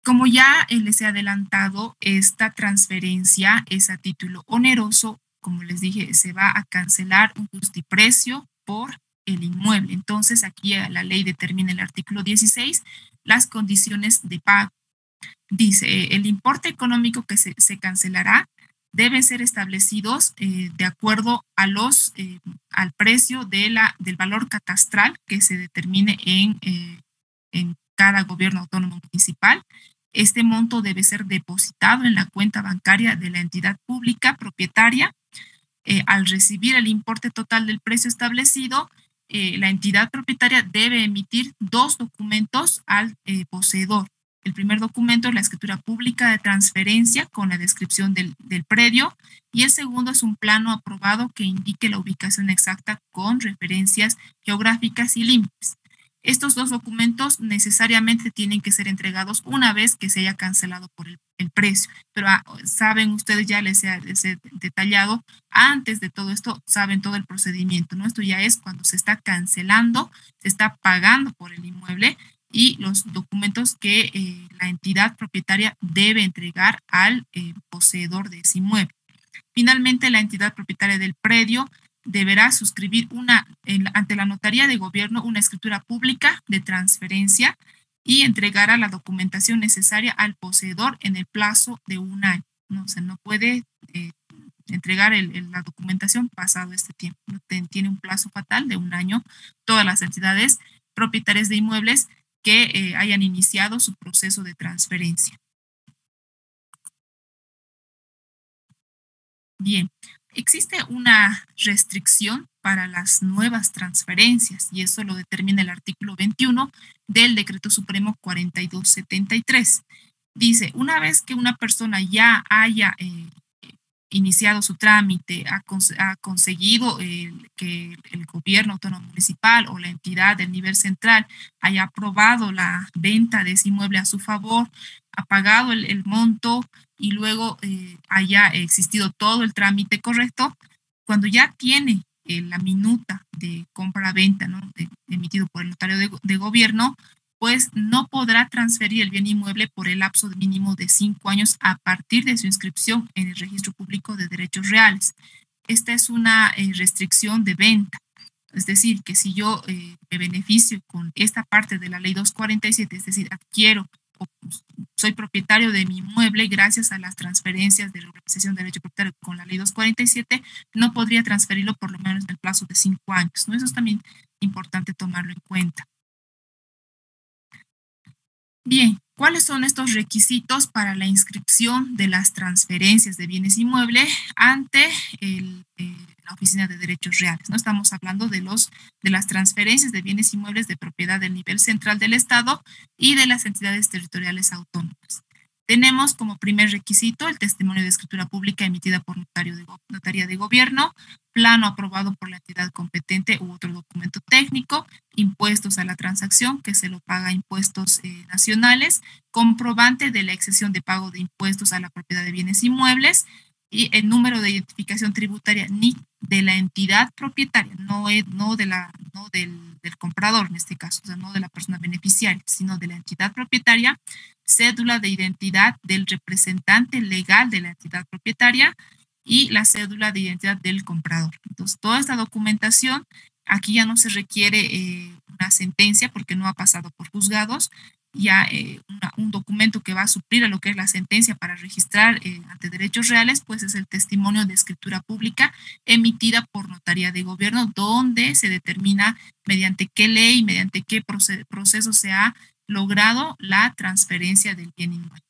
Como ya les he adelantado, esta transferencia es a título oneroso. Como les dije, se va a cancelar un justiprecio por el inmueble. Entonces, aquí la ley determina en el artículo 16 las condiciones de pago. Dice, el importe económico que se cancelará deben ser establecidos de acuerdo a al precio del valor catastral que se determine en cada gobierno autónomo municipal. Este monto debe ser depositado en la cuenta bancaria de la entidad pública propietaria. Al recibir el importe total del precio establecido, la entidad propietaria debe emitir dos documentos al poseedor. El primer documento es la escritura pública de transferencia con la descripción del predio, y el segundo es un plano aprobado que indique la ubicación exacta con referencias geográficas y límites. Estos dos documentos necesariamente tienen que ser entregados una vez que se haya cancelado por el precio. Pero saben ustedes, ya les he detallado, antes de todo esto, saben todo el procedimiento, ¿no? Esto ya es cuando se está cancelando, se está pagando por el inmueble y los documentos que la entidad propietaria debe entregar al poseedor de ese inmueble. Finalmente, la entidad propietaria del predio deberá suscribir ante la Notaría de Gobierno una escritura pública de transferencia y entregará la documentación necesaria al poseedor en el plazo de un año. ¿No? O sea, no puede entregar la documentación pasado este tiempo. Tiene un plazo fatal de un año todas las entidades propietarias de inmuebles que hayan iniciado su proceso de transferencia. Bien, existe una restricción para las nuevas transferencias y eso lo determina el artículo 21 del Decreto Supremo 4273. Dice, una vez que una persona ya haya iniciado su trámite, ha conseguido que el gobierno autónomo municipal o la entidad del nivel central haya aprobado la venta de ese inmueble a su favor, ha pagado el monto y luego haya existido todo el trámite correcto, cuando ya tiene la minuta de compra-venta, ¿no? Emitido por el notario de gobierno, pues no podrá transferir el bien inmueble por el lapso mínimo de 5 años a partir de su inscripción en el Registro Público de Derechos Reales. Esta es una restricción de venta. Es decir, que si yo me beneficio con esta parte de la ley 247, es decir, adquiero o soy propietario de mi inmueble gracias a las transferencias de regularización de derecho propietario con la ley 247, no podría transferirlo por lo menos en el plazo de 5 años, ¿no? Eso es también importante tomarlo en cuenta. Bien, ¿cuáles son estos requisitos para la inscripción de las transferencias de bienes inmuebles ante la Oficina de Derechos Reales? No estamos hablando de las transferencias de bienes inmuebles de propiedad del nivel central del Estado y de las entidades territoriales autónomas. Tenemos como primer requisito el testimonio de escritura pública emitida por Notaría de Gobierno, plano aprobado por la entidad competente u otro documento técnico, impuestos a la transacción que se lo paga a impuestos nacionales, comprobante de la exención de pago de impuestos a la propiedad de bienes inmuebles y el número de identificación tributaria NIC de la entidad propietaria, no del comprador en este caso, o sea, no de la persona beneficiaria, sino de la entidad propietaria, cédula de identidad del representante legal de la entidad propietaria y la cédula de identidad del comprador. Entonces, toda esta documentación, aquí ya no se requiere una sentencia porque no ha pasado por juzgados, ya un documento que va a suplir a lo que es la sentencia para registrar ante derechos reales, pues es el testimonio de escritura pública emitida por Notaría de Gobierno, donde se determina mediante qué ley, mediante qué proceso se ha logrado la transferencia del bien inmueble.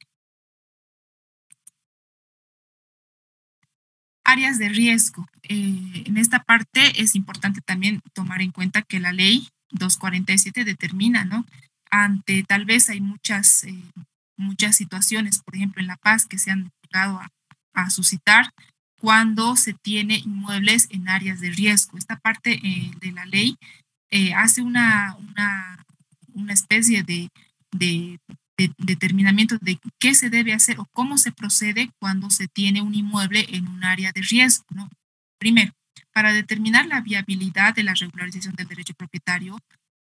Áreas de riesgo. En esta parte es importante también tomar en cuenta que la ley 247 determina, ¿no? Ante tal vez hay muchas situaciones, por ejemplo, en La Paz, que se han llegado a suscitar cuando se tiene inmuebles en áreas de riesgo. Esta parte de la ley hace una especie de determinamiento de qué se debe hacer o cómo se procede cuando se tiene un inmueble en un área de riesgo, ¿no? Primero, para determinar la viabilidad de la regularización del derecho propietario,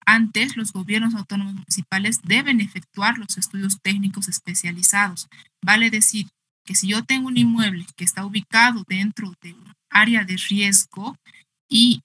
antes los gobiernos autónomos municipales deben efectuar los estudios técnicos especializados. Vale decir que si yo tengo un inmueble que está ubicado dentro de un área de riesgo y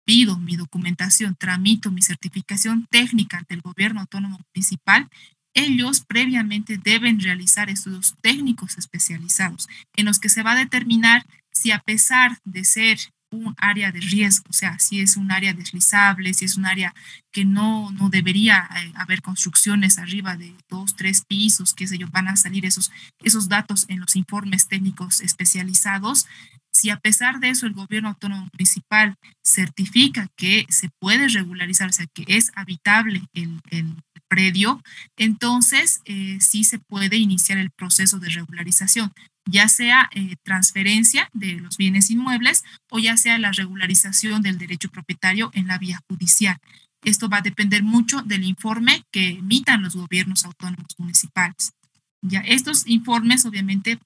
pido mi documentación, tramito mi certificación técnica ante el gobierno autónomo municipal, ellos previamente deben realizar estudios técnicos especializados en los que se va a determinar si a pesar de ser un área de riesgo, o sea, si es un área deslizable, si es un área que no debería haber construcciones arriba de 2, 3 pisos, qué sé yo, van a salir esos datos en los informes técnicos especializados. Si a pesar de eso el gobierno autónomo municipal certifica que se puede regularizar, o sea, que es habitable el predio, entonces sí se puede iniciar el proceso de regularización, ya sea transferencia de los bienes inmuebles o ya sea la regularización del derecho propietario en la vía judicial. Esto va a depender mucho del informe que emitan los gobiernos autónomos municipales. Ya estos informes obviamente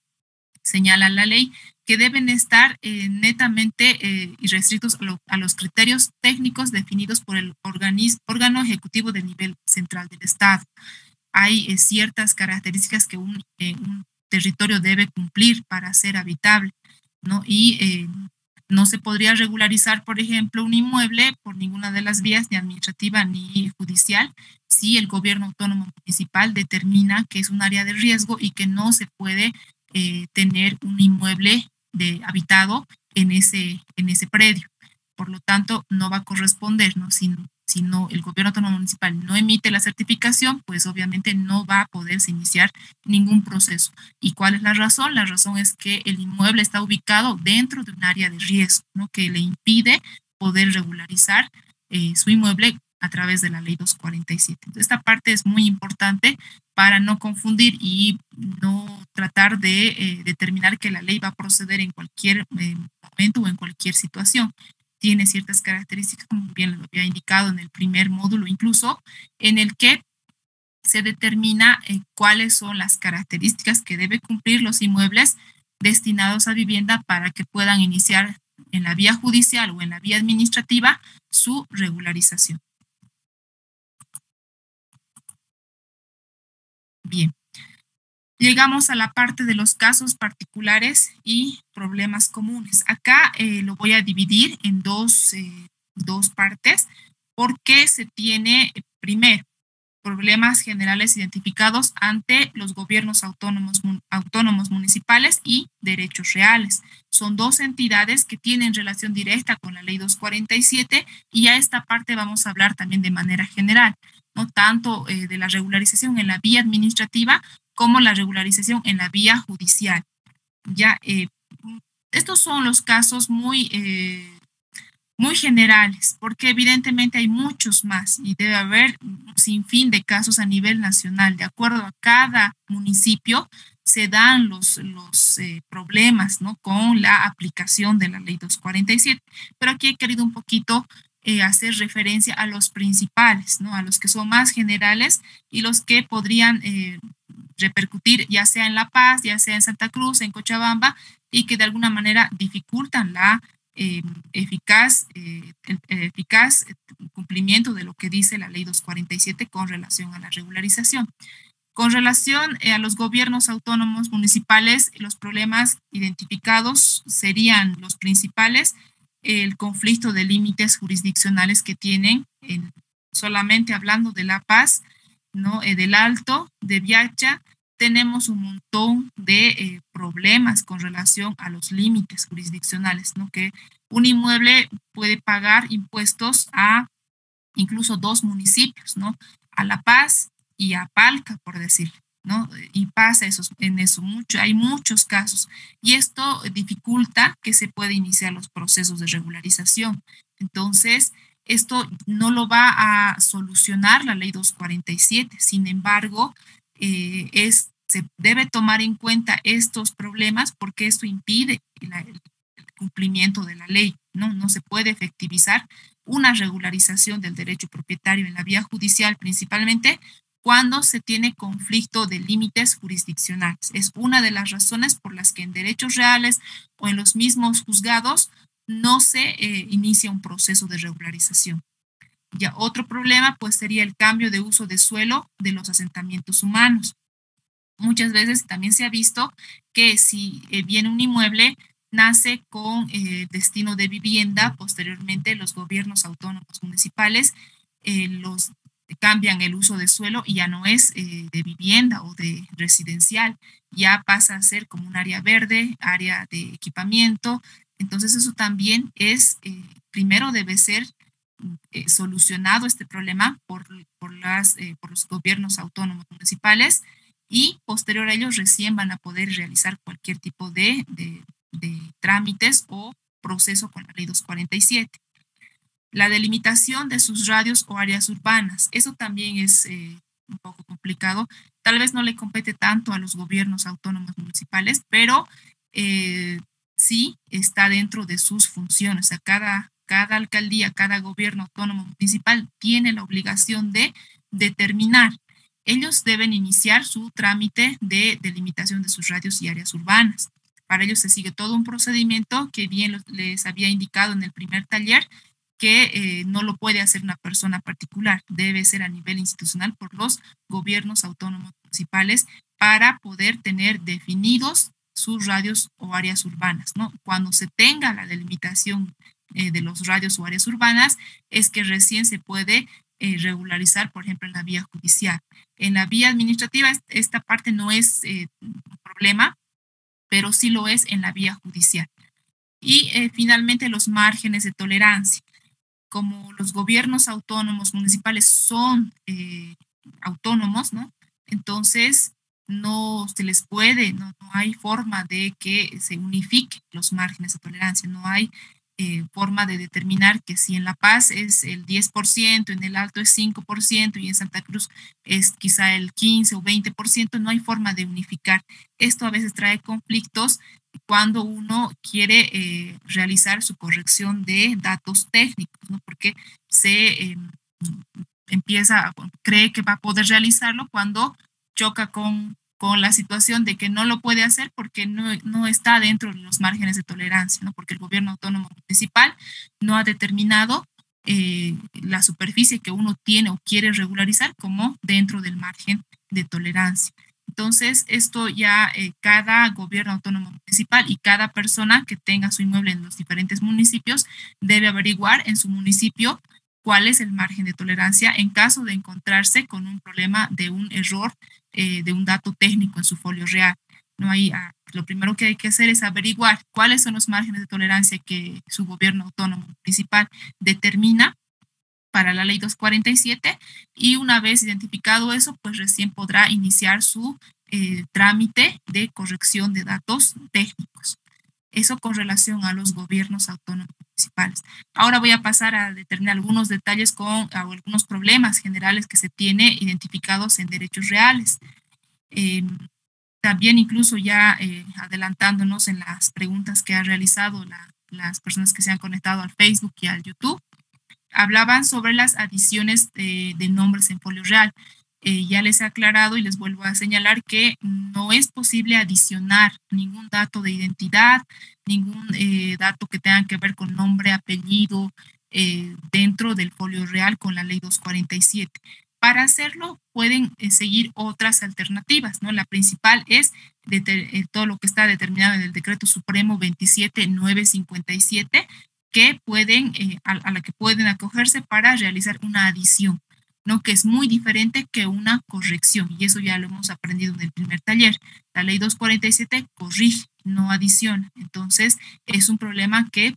señala la ley que deben estar netamente y restrictos a los criterios técnicos definidos por el órgano ejecutivo del nivel central del Estado. Hay ciertas características que un territorio debe cumplir para ser habitable, ¿no? Y no se podría regularizar, por ejemplo, un inmueble por ninguna de las vías, ni administrativa ni judicial, si el gobierno autónomo municipal determina que es un área de riesgo y que no se puede tener un inmueble habitado en ese predio. Por lo tanto, no va a corresponder, ¿no? Si no, el gobierno autónomo municipal no emite la certificación, pues obviamente no va a poderse iniciar ningún proceso. ¿Y cuál es la razón? La razón es que el inmueble está ubicado dentro de un área de riesgo, ¿no? Que le impide poder regularizar su inmueble a través de la ley 247. Entonces, esta parte es muy importante para no confundir y no tratar de determinar que la ley va a proceder en cualquier momento o en cualquier situación. Tiene ciertas características, como bien lo había indicado en el primer módulo, incluso en el que se determina cuáles son las características que deben cumplir los inmuebles destinados a vivienda para que puedan iniciar en la vía judicial o en la vía administrativa su regularización. Bien, llegamos a la parte de los casos particulares y problemas comunes. Acá lo voy a dividir en dos partes porque se tiene, primero, problemas generales identificados ante los gobiernos autónomos municipales y derechos reales. Son dos entidades que tienen relación directa con la ley 247 y a esta parte vamos a hablar también de manera general, no tanto de la regularización en la vía administrativa como la regularización en la vía judicial. Ya, estos son los casos muy generales, porque evidentemente hay muchos más y debe haber un sinfín de casos a nivel nacional. De acuerdo a cada municipio se dan los problemas, ¿no? Con la aplicación de la ley 247. Pero aquí he querido un poquito hacer referencia a los principales, ¿no? A los que son más generales y los que podrían repercutir ya sea en La Paz, ya sea en Santa Cruz, en Cochabamba, y que de alguna manera dificultan el eficaz cumplimiento de lo que dice la ley 247 con relación a la regularización. Con relación a los gobiernos autónomos municipales, los problemas identificados serían los principales, el conflicto de límites jurisdiccionales que tienen, solamente hablando de La Paz, ¿no? Del Alto, de Viacha, tenemos un montón de problemas con relación a los límites jurisdiccionales, ¿no? Que un inmueble puede pagar impuestos a incluso dos municipios, ¿no? A La Paz y a Palca, por decir, ¿no? Y pasa en eso mucho, hay muchos casos. Y esto dificulta que se pueda iniciar los procesos de regularización. Entonces, esto no lo va a solucionar la ley 247. Sin embargo, se debe tomar en cuenta estos problemas porque esto impide el cumplimiento de la ley, ¿no? No se puede efectivizar una regularización del derecho propietario en la vía judicial, principalmente cuando se tiene conflicto de límites jurisdiccionales. Es una de las razones por las que en derechos reales o en los mismos juzgados no se inicia un proceso de regularización. Ya otro problema pues sería el cambio de uso de suelo de los asentamientos humanos. Muchas veces también se ha visto que si viene un inmueble, nace con destino de vivienda, posteriormente los gobiernos autónomos municipales los cambian el uso de suelo y ya no es de vivienda o de residencial, ya pasa a ser como un área verde, área de equipamiento. Entonces eso también es, primero debe ser solucionado este problema por los gobiernos autónomos municipales y posterior a ellos recién van a poder realizar cualquier tipo de trámites o proceso con la ley 247. La delimitación de sus radios o áreas urbanas, eso también es un poco complicado. Tal vez no le compete tanto a los gobiernos autónomos municipales, pero sí está dentro de sus funciones. O sea, cada alcaldía, cada gobierno autónomo municipal tiene la obligación de determinar ellos deben iniciar su trámite de delimitación de sus radios y áreas urbanas. Para ello se sigue todo un procedimiento que bien les había indicado en el primer taller, que no lo puede hacer una persona particular, debe ser a nivel institucional por los gobiernos autónomos municipales para poder tener definidos sus radios o áreas urbanas, ¿no? Cuando se tenga la delimitación de los radios o áreas urbanas, es que recién se puede regularizar, por ejemplo, en la vía judicial. En la vía administrativa, esta parte no es un problema, pero sí lo es en la vía judicial. Y finalmente, los márgenes de tolerancia. Como los gobiernos autónomos municipales son autónomos, ¿no? Entonces, no se les puede, no hay forma de que se unifiquen los márgenes de tolerancia, no hay forma de determinar que si en La Paz es el 10%, en el Alto es 5% y en Santa Cruz es quizá el 15 o 20%, no hay forma de unificar. Esto a veces trae conflictos cuando uno quiere realizar su corrección de datos técnicos, ¿no? Porque se cree que va a poder realizarlo cuando choca con la situación de que no lo puede hacer porque no está dentro de los márgenes de tolerancia, ¿no? Porque el gobierno autónomo municipal no ha determinado la superficie que uno tiene o quiere regularizar como dentro del margen de tolerancia. Entonces, esto ya cada gobierno autónomo municipal y cada persona que tenga su inmueble en los diferentes municipios debe averiguar en su municipio cuál es el margen de tolerancia en caso de encontrarse con un problema de un error de un dato técnico en su folio real. No hay, lo primero que hay que hacer es averiguar cuáles son los márgenes de tolerancia que su gobierno autónomo municipal determina para la ley 247 y una vez identificado eso, pues recién podrá iniciar su trámite de corrección de datos técnicos. Eso con relación a los gobiernos autónomos municipales. Ahora voy a pasar a determinar algunos detalles con algunos problemas generales que se tiene identificados en derechos reales. También incluso ya adelantándonos en las preguntas que han realizado las personas que se han conectado al Facebook y al YouTube, hablaban sobre las adiciones de nombres en folio real. Ya les he aclarado y les vuelvo a señalar que no es posible adicionar ningún dato de identidad, ningún dato que tenga que ver con nombre, apellido, dentro del folio real con la ley 247. Para hacerlo pueden seguir otras alternativas, ¿no? La principal es todo lo que está determinado en el Decreto Supremo 27957, que pueden, a la que pueden acogerse para realizar una adición, ¿no? Que es muy diferente que una corrección, y eso ya lo hemos aprendido en el primer taller. La ley 247 corrige, no adiciona. Entonces, es un problema que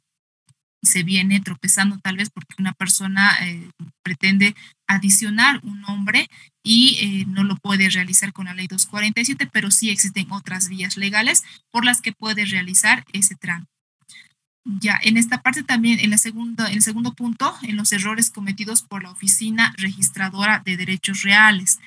se viene tropezando tal vez porque una persona pretende adicionar un nombre y no lo puede realizar con la ley 247, pero sí existen otras vías legales por las que puede realizar ese trámite. Ya, en esta parte también, en el segundo punto, en los errores cometidos por la Oficina Registradora de Derechos Reales.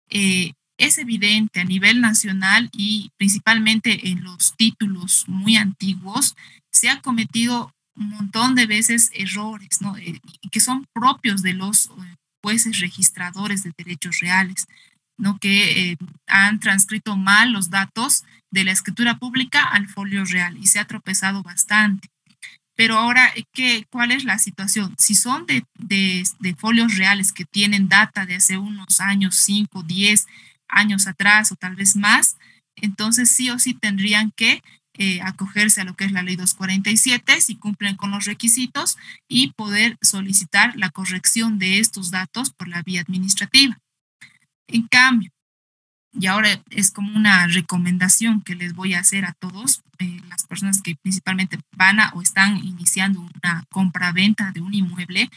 Es evidente a nivel nacional y principalmente en los títulos muy antiguos, se ha cometido un montón de veces errores, ¿no? Que son propios de los jueces registradores de derechos reales, ¿no? Que han transcrito mal los datos de la escritura pública al folio real y se ha tropezado bastante. Pero ahora, ¿cuál es la situación? Si son de folios reales que tienen data de hace unos años, 5, 10 años atrás o tal vez más, entonces sí o sí tendrían que acogerse a lo que es la ley 247 si cumplen con los requisitos y poder solicitar la corrección de estos datos por la vía administrativa. En cambio, y ahora es como una recomendación que les voy a hacer a todos, las personas que principalmente van o están iniciando una compra-venta de un inmueble,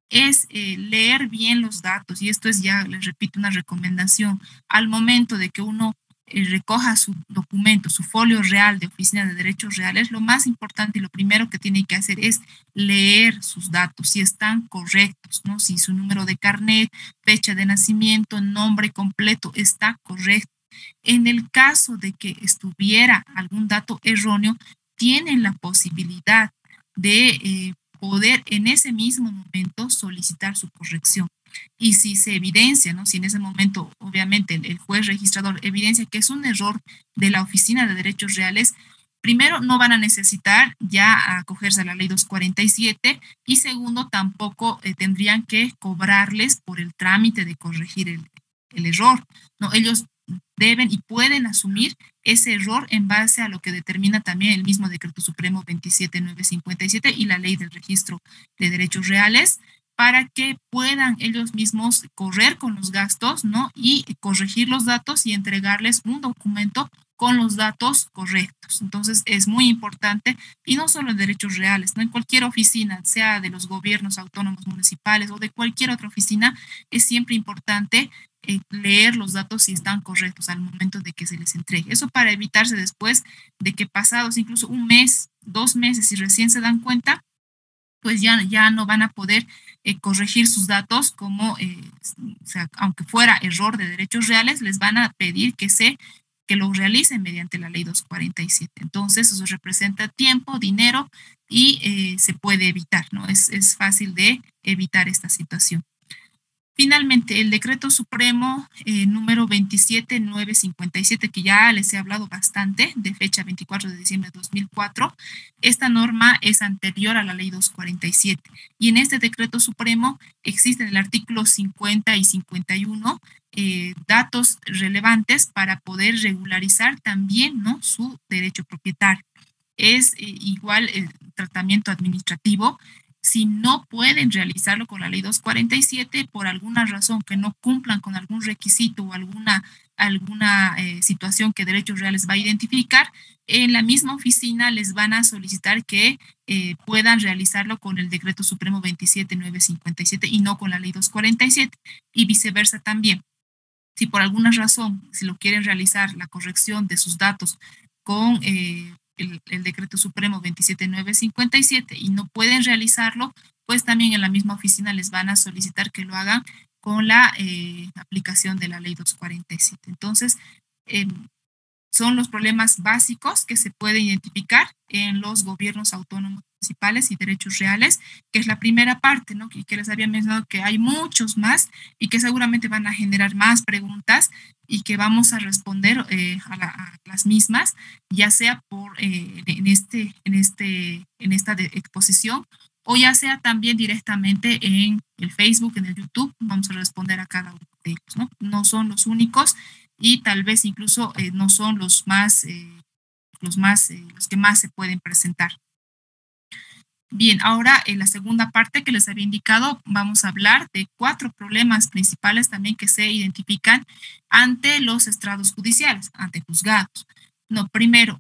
es leer bien los datos. Y esto es ya, les repito, una recomendación. Al momento de que uno recoja su documento, su folio real de Oficina de Derechos Reales, lo más importante y lo primero que tiene que hacer es leer sus datos, si están correctos, ¿no? Si su número de carnet, fecha de nacimiento, nombre completo está correcto. En el caso de que estuviera algún dato erróneo, tienen la posibilidad de poder en ese mismo momento solicitar su corrección. y si se evidencia, ¿no? Si en ese momento, obviamente, el juez registrador evidencia que es un error de la Oficina de Derechos Reales, primero, no van a necesitar ya acogerse a la ley 247 y segundo, tampoco tendrían que cobrarles por el trámite de corregir el error, ¿no? Ellos deben y pueden asumir ese error en base a lo que determina también el mismo Decreto Supremo 27957 y la Ley del Registro de Derechos Reales, para que puedan ellos mismos correr con los gastos, ¿no? Y corregir los datos y entregarles un documento con los datos correctos. Entonces es muy importante, y no solo en derechos reales, ¿no? En cualquier oficina, sea de los gobiernos autónomos municipales o de cualquier otra oficina, es siempre importante leer los datos si están correctos al momento de que se les entregue. Eso para evitarse después de que pasados incluso un mes, 2 meses, y recién se dan cuenta, pues ya no van a poder corregir sus datos como, o sea, aunque fuera error de derechos reales, les van a pedir que lo realicen mediante la ley 247. Entonces, eso representa tiempo, dinero y se puede evitar, ¿no? Es fácil de evitar esta situación. Finalmente, el decreto supremo número 27957, que ya les he hablado bastante, de fecha 24 de diciembre de 2004, esta norma es anterior a la ley 247 y en este decreto supremo existen el artículo 50 y 51 datos relevantes para poder regularizar también, ¿no?, su derecho propietario. Es igual el tratamiento administrativo. Si no pueden realizarlo con la ley 247 por alguna razón, que no cumplan con algún requisito o alguna situación que Derechos Reales va a identificar, en la misma oficina les van a solicitar que puedan realizarlo con el Decreto Supremo 27957 y no con la ley 247, y viceversa también. Si por alguna razón, si lo quieren realizar, la corrección de sus datos con el Decreto Supremo 27957 y no pueden realizarlo, pues también en la misma oficina les van a solicitar que lo hagan con la aplicación de la ley 247. Entonces, eh, son los problemas básicos que se pueden identificar en los gobiernos autónomos municipales y derechos reales, que es la primera parte, ¿no? Y que les había mencionado que hay muchos más y que seguramente van a generar más preguntas y que vamos a responder a las mismas, ya sea en esta exposición, o ya sea también directamente en el Facebook, en el YouTube, vamos a responder a cada uno de ellos, ¿no? No son los únicos y tal vez incluso no son los que más se pueden presentar. Bien, ahora en la segunda parte que les había indicado, vamos a hablar de 4 problemas principales también que se identifican ante los estrados judiciales, ante juzgados. No, primero,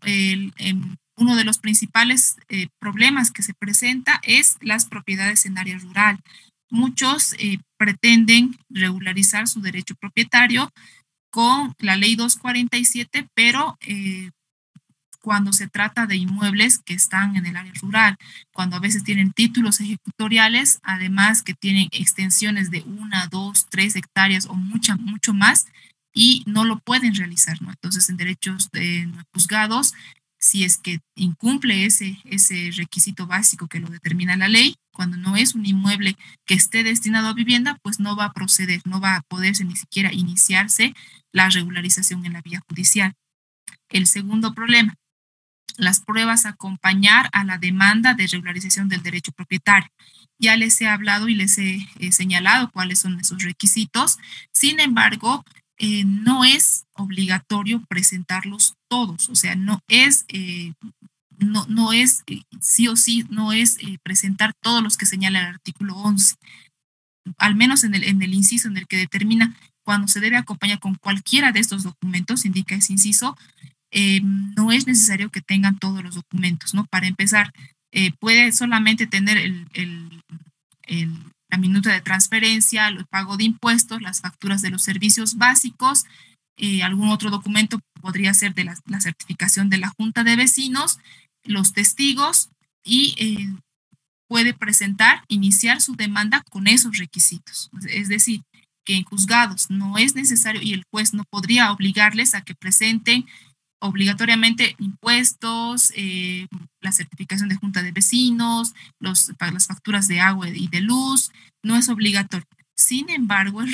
uno de los principales problemas que se presenta es las propiedades en área rural. Muchos pretenden regularizar su derecho propietario con la ley 247, pero cuando se trata de inmuebles que están en el área rural, cuando a veces tienen títulos ejecutoriales, además que tienen extensiones de 1, 2, 3 hectáreas o mucho más, y no lo pueden realizar, ¿no? Entonces, en derechos de juzgados, si es que incumple ese requisito básico que lo determina la ley, cuando no es un inmueble que esté destinado a vivienda, pues no va a proceder, no va a poderse ni siquiera iniciarse la regularización en la vía judicial. El segundo problema, las pruebas a acompañar a la demanda de regularización del derecho propietario. Ya les he hablado y les he señalado cuáles son esos requisitos. Sin embargo, no es obligatorio presentarlos todos, o sea, no es sí o sí, no es presentar todos los que señala el artículo 11, al menos en el inciso en el que determina cuando se debe acompañar con cualquiera de estos documentos, indica ese inciso. No es necesario que tengan todos los documentos, ¿no? Para empezar, puede solamente tener la minuta de transferencia, el pago de impuestos, las facturas de los servicios básicos, algún otro documento podría ser de la certificación de la Junta de Vecinos, los testigos, y puede iniciar su demanda con esos requisitos. Es decir, que en juzgados no es necesario y el juez no podría obligarles a que presenten obligatoriamente impuestos, la certificación de Junta de Vecinos, las facturas de agua y de luz, no es obligatorio. Sin embargo, es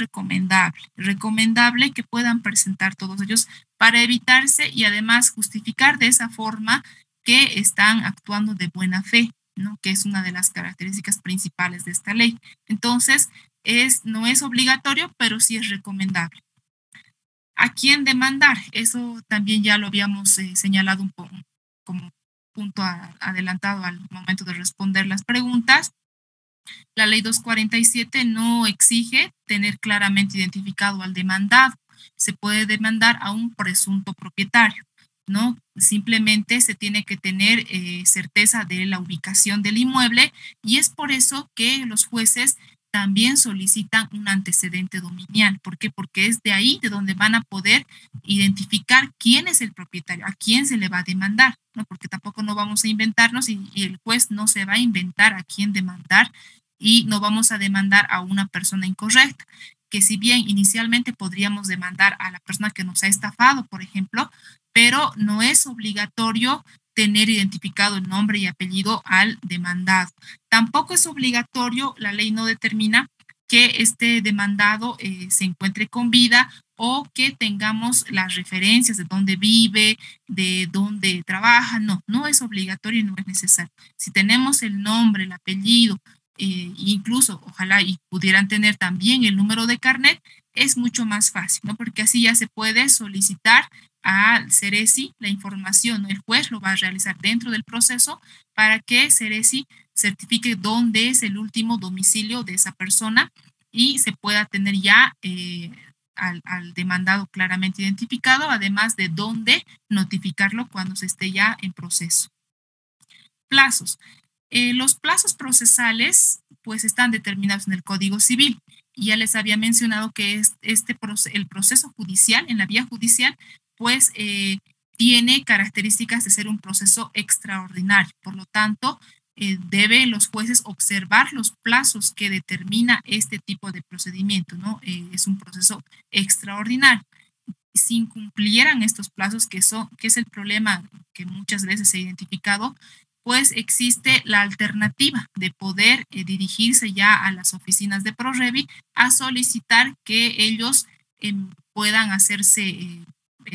recomendable que puedan presentar todos ellos para evitarse y además justificar de esa forma que están actuando de buena fe, ¿no? Que es una de las características principales de esta ley. Entonces, no es obligatorio, pero sí es recomendable. ¿A quién demandar? Eso también ya lo habíamos señalado un poco como punto adelantado al momento de responder las preguntas. La ley 247 no exige tener claramente identificado al demandado. Se puede demandar a un presunto propietario, ¿no? Simplemente se tiene que tener certeza de la ubicación del inmueble y es por eso que los jueces también solicitan un antecedente dominial. ¿Por qué? Porque es de ahí de donde van a poder identificar quién es el propietario, a quién se le va a demandar, ¿no? Porque tampoco no vamos a inventarnos y el juez no se va a inventar a quién demandar y no vamos a demandar a una persona incorrecta, que si bien inicialmente podríamos demandar a la persona que nos ha estafado, por ejemplo, pero no es obligatorio tener identificado el nombre y apellido al demandado. Tampoco es obligatorio, la ley no determina que este demandado se encuentre con vida o que tengamos las referencias de dónde vive, de dónde trabaja. No, no es obligatorio y no es necesario. Si tenemos el nombre, el apellido, incluso ojalá y pudieran tener también el número de carnet, es mucho más fácil, ¿no? Porque así ya se puede solicitar al Ceresi la información, ¿no? El juez lo va a realizar dentro del proceso para que Ceresi certifique dónde es el último domicilio de esa persona y se pueda tener ya al demandado claramente identificado, además de dónde notificarlo cuando se esté ya en proceso. Plazos. Los plazos procesales pues están determinados en el Código Civil. Y ya les había mencionado que el proceso judicial, en la vía judicial, pues tiene características de ser un proceso extraordinario. Por lo tanto, deben los jueces observar los plazos que determina este tipo de procedimiento, ¿no? Es un proceso extraordinario. Si incumplieran estos plazos, que es el problema que muchas veces se ha identificado, pues existe la alternativa de poder dirigirse ya a las oficinas de ProRevi a solicitar que ellos puedan hacerse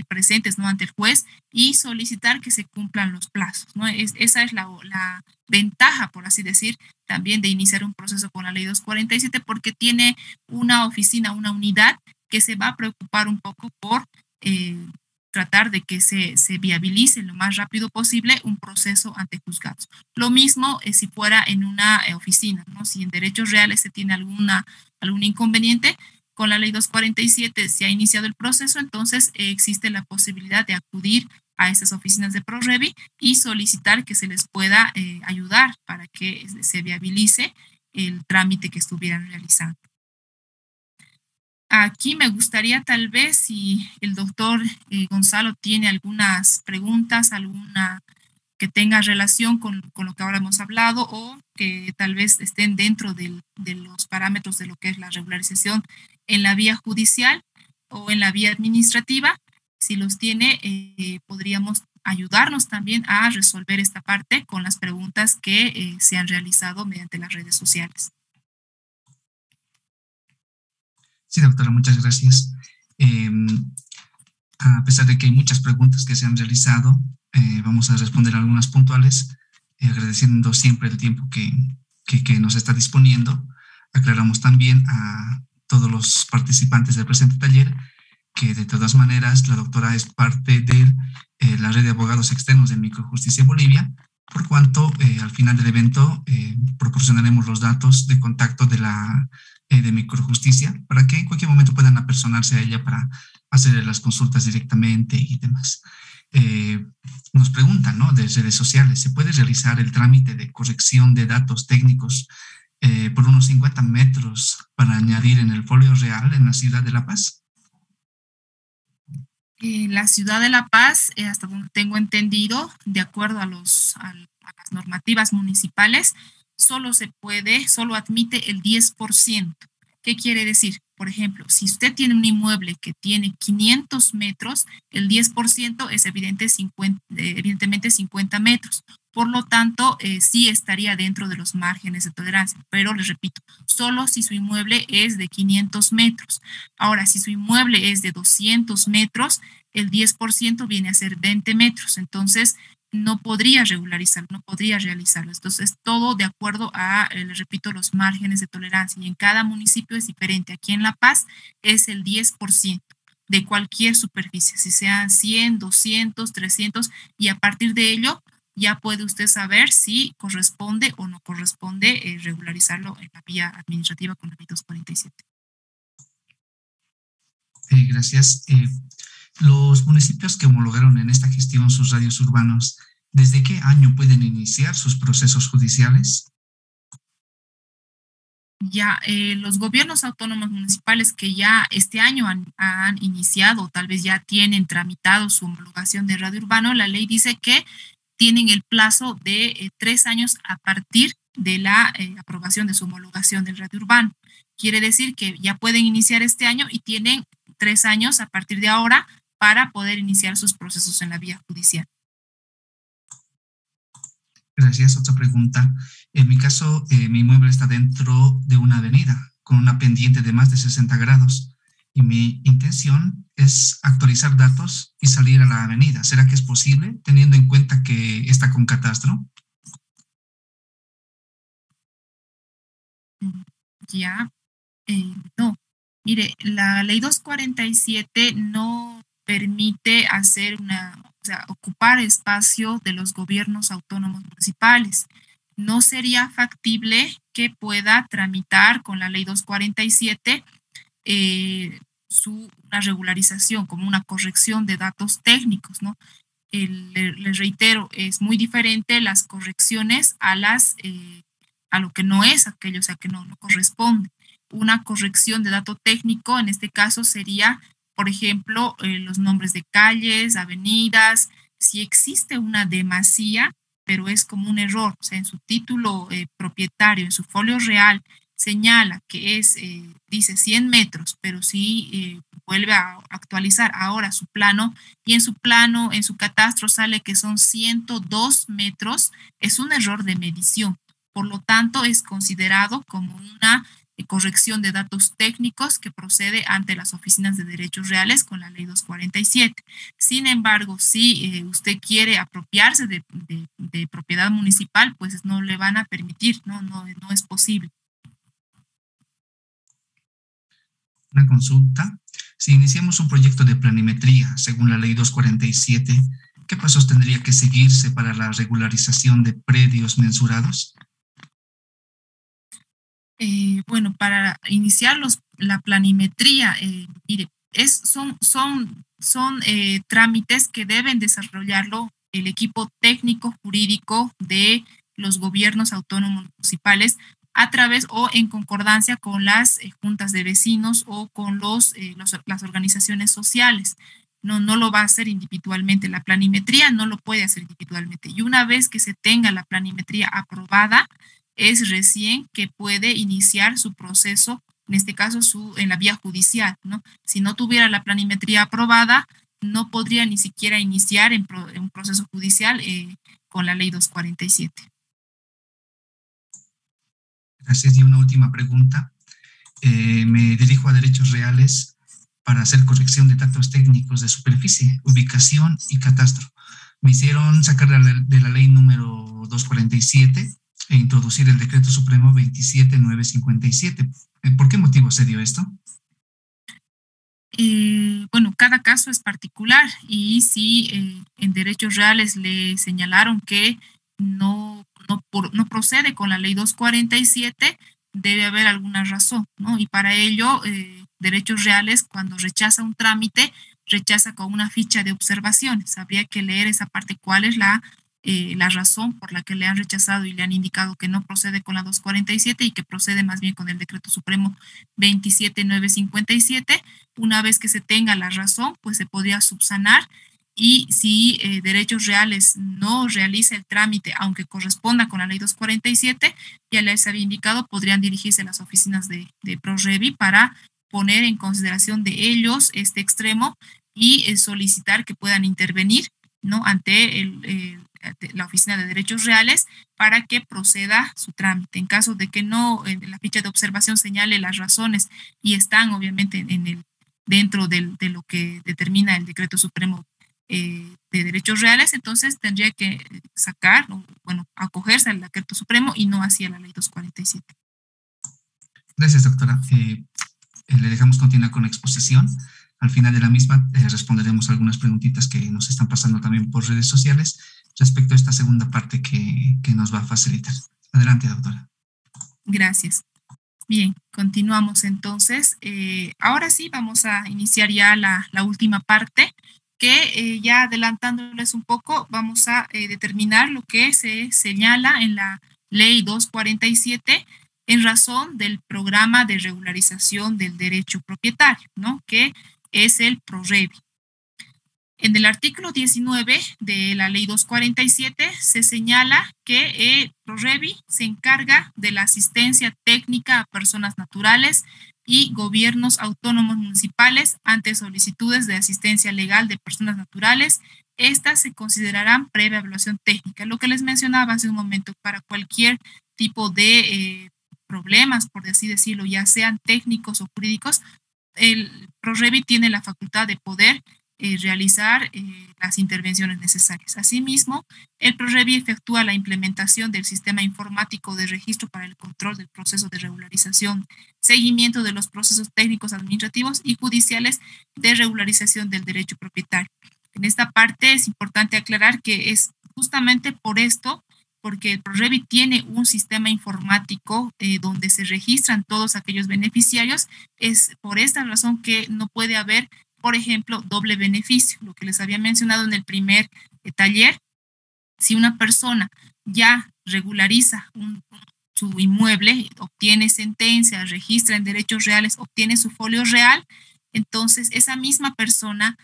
presentes, ¿no? Ante el juez y solicitar que se cumplan los plazos, ¿no? Esa es la ventaja, por así decir, también de iniciar un proceso con la ley 247, porque tiene una oficina, una unidad que se va a preocupar un poco por tratar de que se viabilice lo más rápido posible un proceso ante juzgados. Lo mismo si fuera en una oficina, ¿no? Si en derechos reales se tiene algún inconveniente, con la ley 247 se ha iniciado el proceso, entonces existe la posibilidad de acudir a estas oficinas de ProRevi y solicitar que se les pueda ayudar para que se viabilice el trámite que estuvieran realizando. Aquí me gustaría tal vez si el doctor Gonzalo tiene algunas preguntas, alguna que tenga relación con lo que ahora hemos hablado o que tal vez estén dentro de los parámetros de lo que es la regularización en la vía judicial o en la vía administrativa. Si los tiene, podríamos ayudarnos también a resolver esta parte con las preguntas que se han realizado mediante las redes sociales. Sí, doctora, muchas gracias. A pesar de que hay muchas preguntas que se han realizado, vamos a responder algunas puntuales, agradeciendo siempre el tiempo que nos está disponiendo. Aclaramos también a todos los participantes del presente taller que de todas maneras la doctora es parte de la red de abogados externos de Microjusticia Bolivia, por cuanto al final del evento proporcionaremos los datos de contacto de Microjusticia para que en cualquier momento puedan apersonarse a ella para hacer las consultas directamente y demás. Nos preguntan, ¿no? De redes sociales, ¿se puede realizar el trámite de corrección de datos técnicos por unos 50 metros para añadir en el folio real en la ciudad de La Paz? La ciudad de La Paz, hasta donde tengo entendido, de acuerdo a las normativas municipales, solo admite el 10%. ¿Qué quiere decir? Por ejemplo, si usted tiene un inmueble que tiene 500 metros, el 10% es evidentemente 50 metros. Por lo tanto, sí estaría dentro de los márgenes de tolerancia, pero les repito, solo si su inmueble es de 500 metros. Ahora, si su inmueble es de 200 metros, el 10% viene a ser 20 metros. Entonces, no podría regularizarlo, no podría realizarlo. Entonces, todo de acuerdo a, les repito, los márgenes de tolerancia. Y en cada municipio es diferente. Aquí en La Paz es el 10% de cualquier superficie, si sean 100, 200, 300, y a partir de ello ya puede usted saber si corresponde o no corresponde regularizarlo en la vía administrativa con la ley 247. Gracias. Los municipios que homologaron en esta gestión sus radios urbanos, ¿desde qué año pueden iniciar sus procesos judiciales? Ya los gobiernos autónomos municipales que ya este año han iniciado, tal vez ya tienen tramitado su homologación de radio urbano, la ley dice que tienen el plazo de 3 años a partir de la aprobación de su homologación del radio urbano. Quiere decir que ya pueden iniciar este año y tienen 3 años a partir de ahora para poder iniciar sus procesos en la vía judicial. Gracias. Otra pregunta. En mi caso, mi inmueble está dentro de una avenida con una pendiente de más de 60 grados y mi intención es actualizar datos y salir a la avenida. ¿Será que es posible teniendo en cuenta que está con catastro? Ya, no. Mire, la ley 247 no permite hacer o sea, ocupar espacio de los gobiernos autónomos municipales. No sería factible que pueda tramitar con la ley 247 una regularización, como una corrección de datos técnicos, ¿no? Les reitero, es muy diferente las correcciones a lo que no es aquello, o sea, que no corresponde. Una corrección de dato técnico, en este caso, sería, por ejemplo, los nombres de calles, avenidas, si existe una demasía, pero es como un error, o sea, en su título propietario, en su folio real, señala que dice 100 metros, pero si vuelve a actualizar ahora su plano y en su plano, en su catastro sale que son 102 metros, es un error de medición. Por lo tanto, es considerado como una corrección de datos técnicos que procede ante las oficinas de derechos reales con la ley 247. Sin embargo, si usted quiere apropiarse de propiedad municipal, pues no le van a permitir, no es posible. Una consulta. Si iniciamos un proyecto de planimetría según la ley 247, ¿qué pasos tendría que seguirse para la regularización de predios mensurados? Bueno, para iniciar la planimetría, mire, son trámites que deben desarrollarlo el equipo técnico jurídico de los gobiernos autónomos municipales a través o en concordancia con las juntas de vecinos o con las organizaciones sociales. No lo va a hacer individualmente. La planimetría no lo puede hacer individualmente. Y una vez que se tenga la planimetría aprobada, es recién que puede iniciar su proceso, en este caso en la vía judicial, ¿no? Si no tuviera la planimetría aprobada, no podría ni siquiera iniciar en un proceso judicial con la ley 247. Gracias. Y una última pregunta. Me dirijo a derechos reales para hacer corrección de datos técnicos de superficie, ubicación y catastro. Me hicieron sacar de la ley número 247 e introducir el decreto supremo 27957. ¿Por qué motivo se dio esto? Bueno, cada caso es particular y si en derechos reales le señalaron que no procede con la ley 247, debe haber alguna razón, ¿no? Y para ello, derechos reales, cuando rechaza un trámite, rechaza con una ficha de observaciones. Habría que leer esa parte, cuál es la razón por la que le han rechazado y le han indicado que no procede con la 247 y que procede más bien con el decreto supremo 27957. Una vez que se tenga la razón, pues se podría subsanar y si derechos reales no realiza el trámite, aunque corresponda con la ley 247, ya les había indicado, podrían dirigirse a las oficinas de ProRevi para poner en consideración de ellos este extremo y solicitar que puedan intervenir, ¿no? la Oficina de Derechos Reales para que proceda su trámite. En caso de que no, en la ficha de observación señale las razones y están obviamente dentro de lo que determina el Decreto Supremo de Derechos Reales, entonces tendría que sacar, bueno, acogerse al Decreto Supremo y no hacia la Ley 247. Gracias, doctora. Le dejamos continuar con la exposición. Al final de la misma responderemos algunas preguntitas que nos están pasando también por redes sociales respecto a esta segunda parte que nos va a facilitar. Adelante, doctora. Gracias. Bien, continuamos entonces. Ahora sí vamos a iniciar ya la última parte, que ya adelantándoles un poco, vamos a determinar lo que se señala en la Ley 247 en razón del programa de regularización del derecho propietario, ¿no? Que es el PROREVI. En el artículo 19 de la Ley 247 se señala que el PROREVI se encarga de la asistencia técnica a personas naturales y gobiernos autónomos municipales ante solicitudes de asistencia legal de personas naturales. Estas se considerarán previa evaluación técnica. Lo que les mencionaba hace un momento, para cualquier tipo de problemas, por así decirlo, ya sean técnicos o jurídicos, el PROREVI tiene la facultad de poder realizar las intervenciones necesarias. Asimismo, el PROREVI efectúa la implementación del sistema informático de registro para el control del proceso de regularización, seguimiento de los procesos técnicos, administrativos y judiciales de regularización del derecho propietario. En esta parte es importante aclarar que es justamente por esto, porque el PROREVI tiene un sistema informático donde se registran todos aquellos beneficiarios. Es por esta razón que no puede haber, por ejemplo, doble beneficio, lo que les había mencionado en el primer taller. Si una persona ya regulariza su inmueble, obtiene sentencia, registra en derechos reales, obtiene su folio real, entonces esa misma persona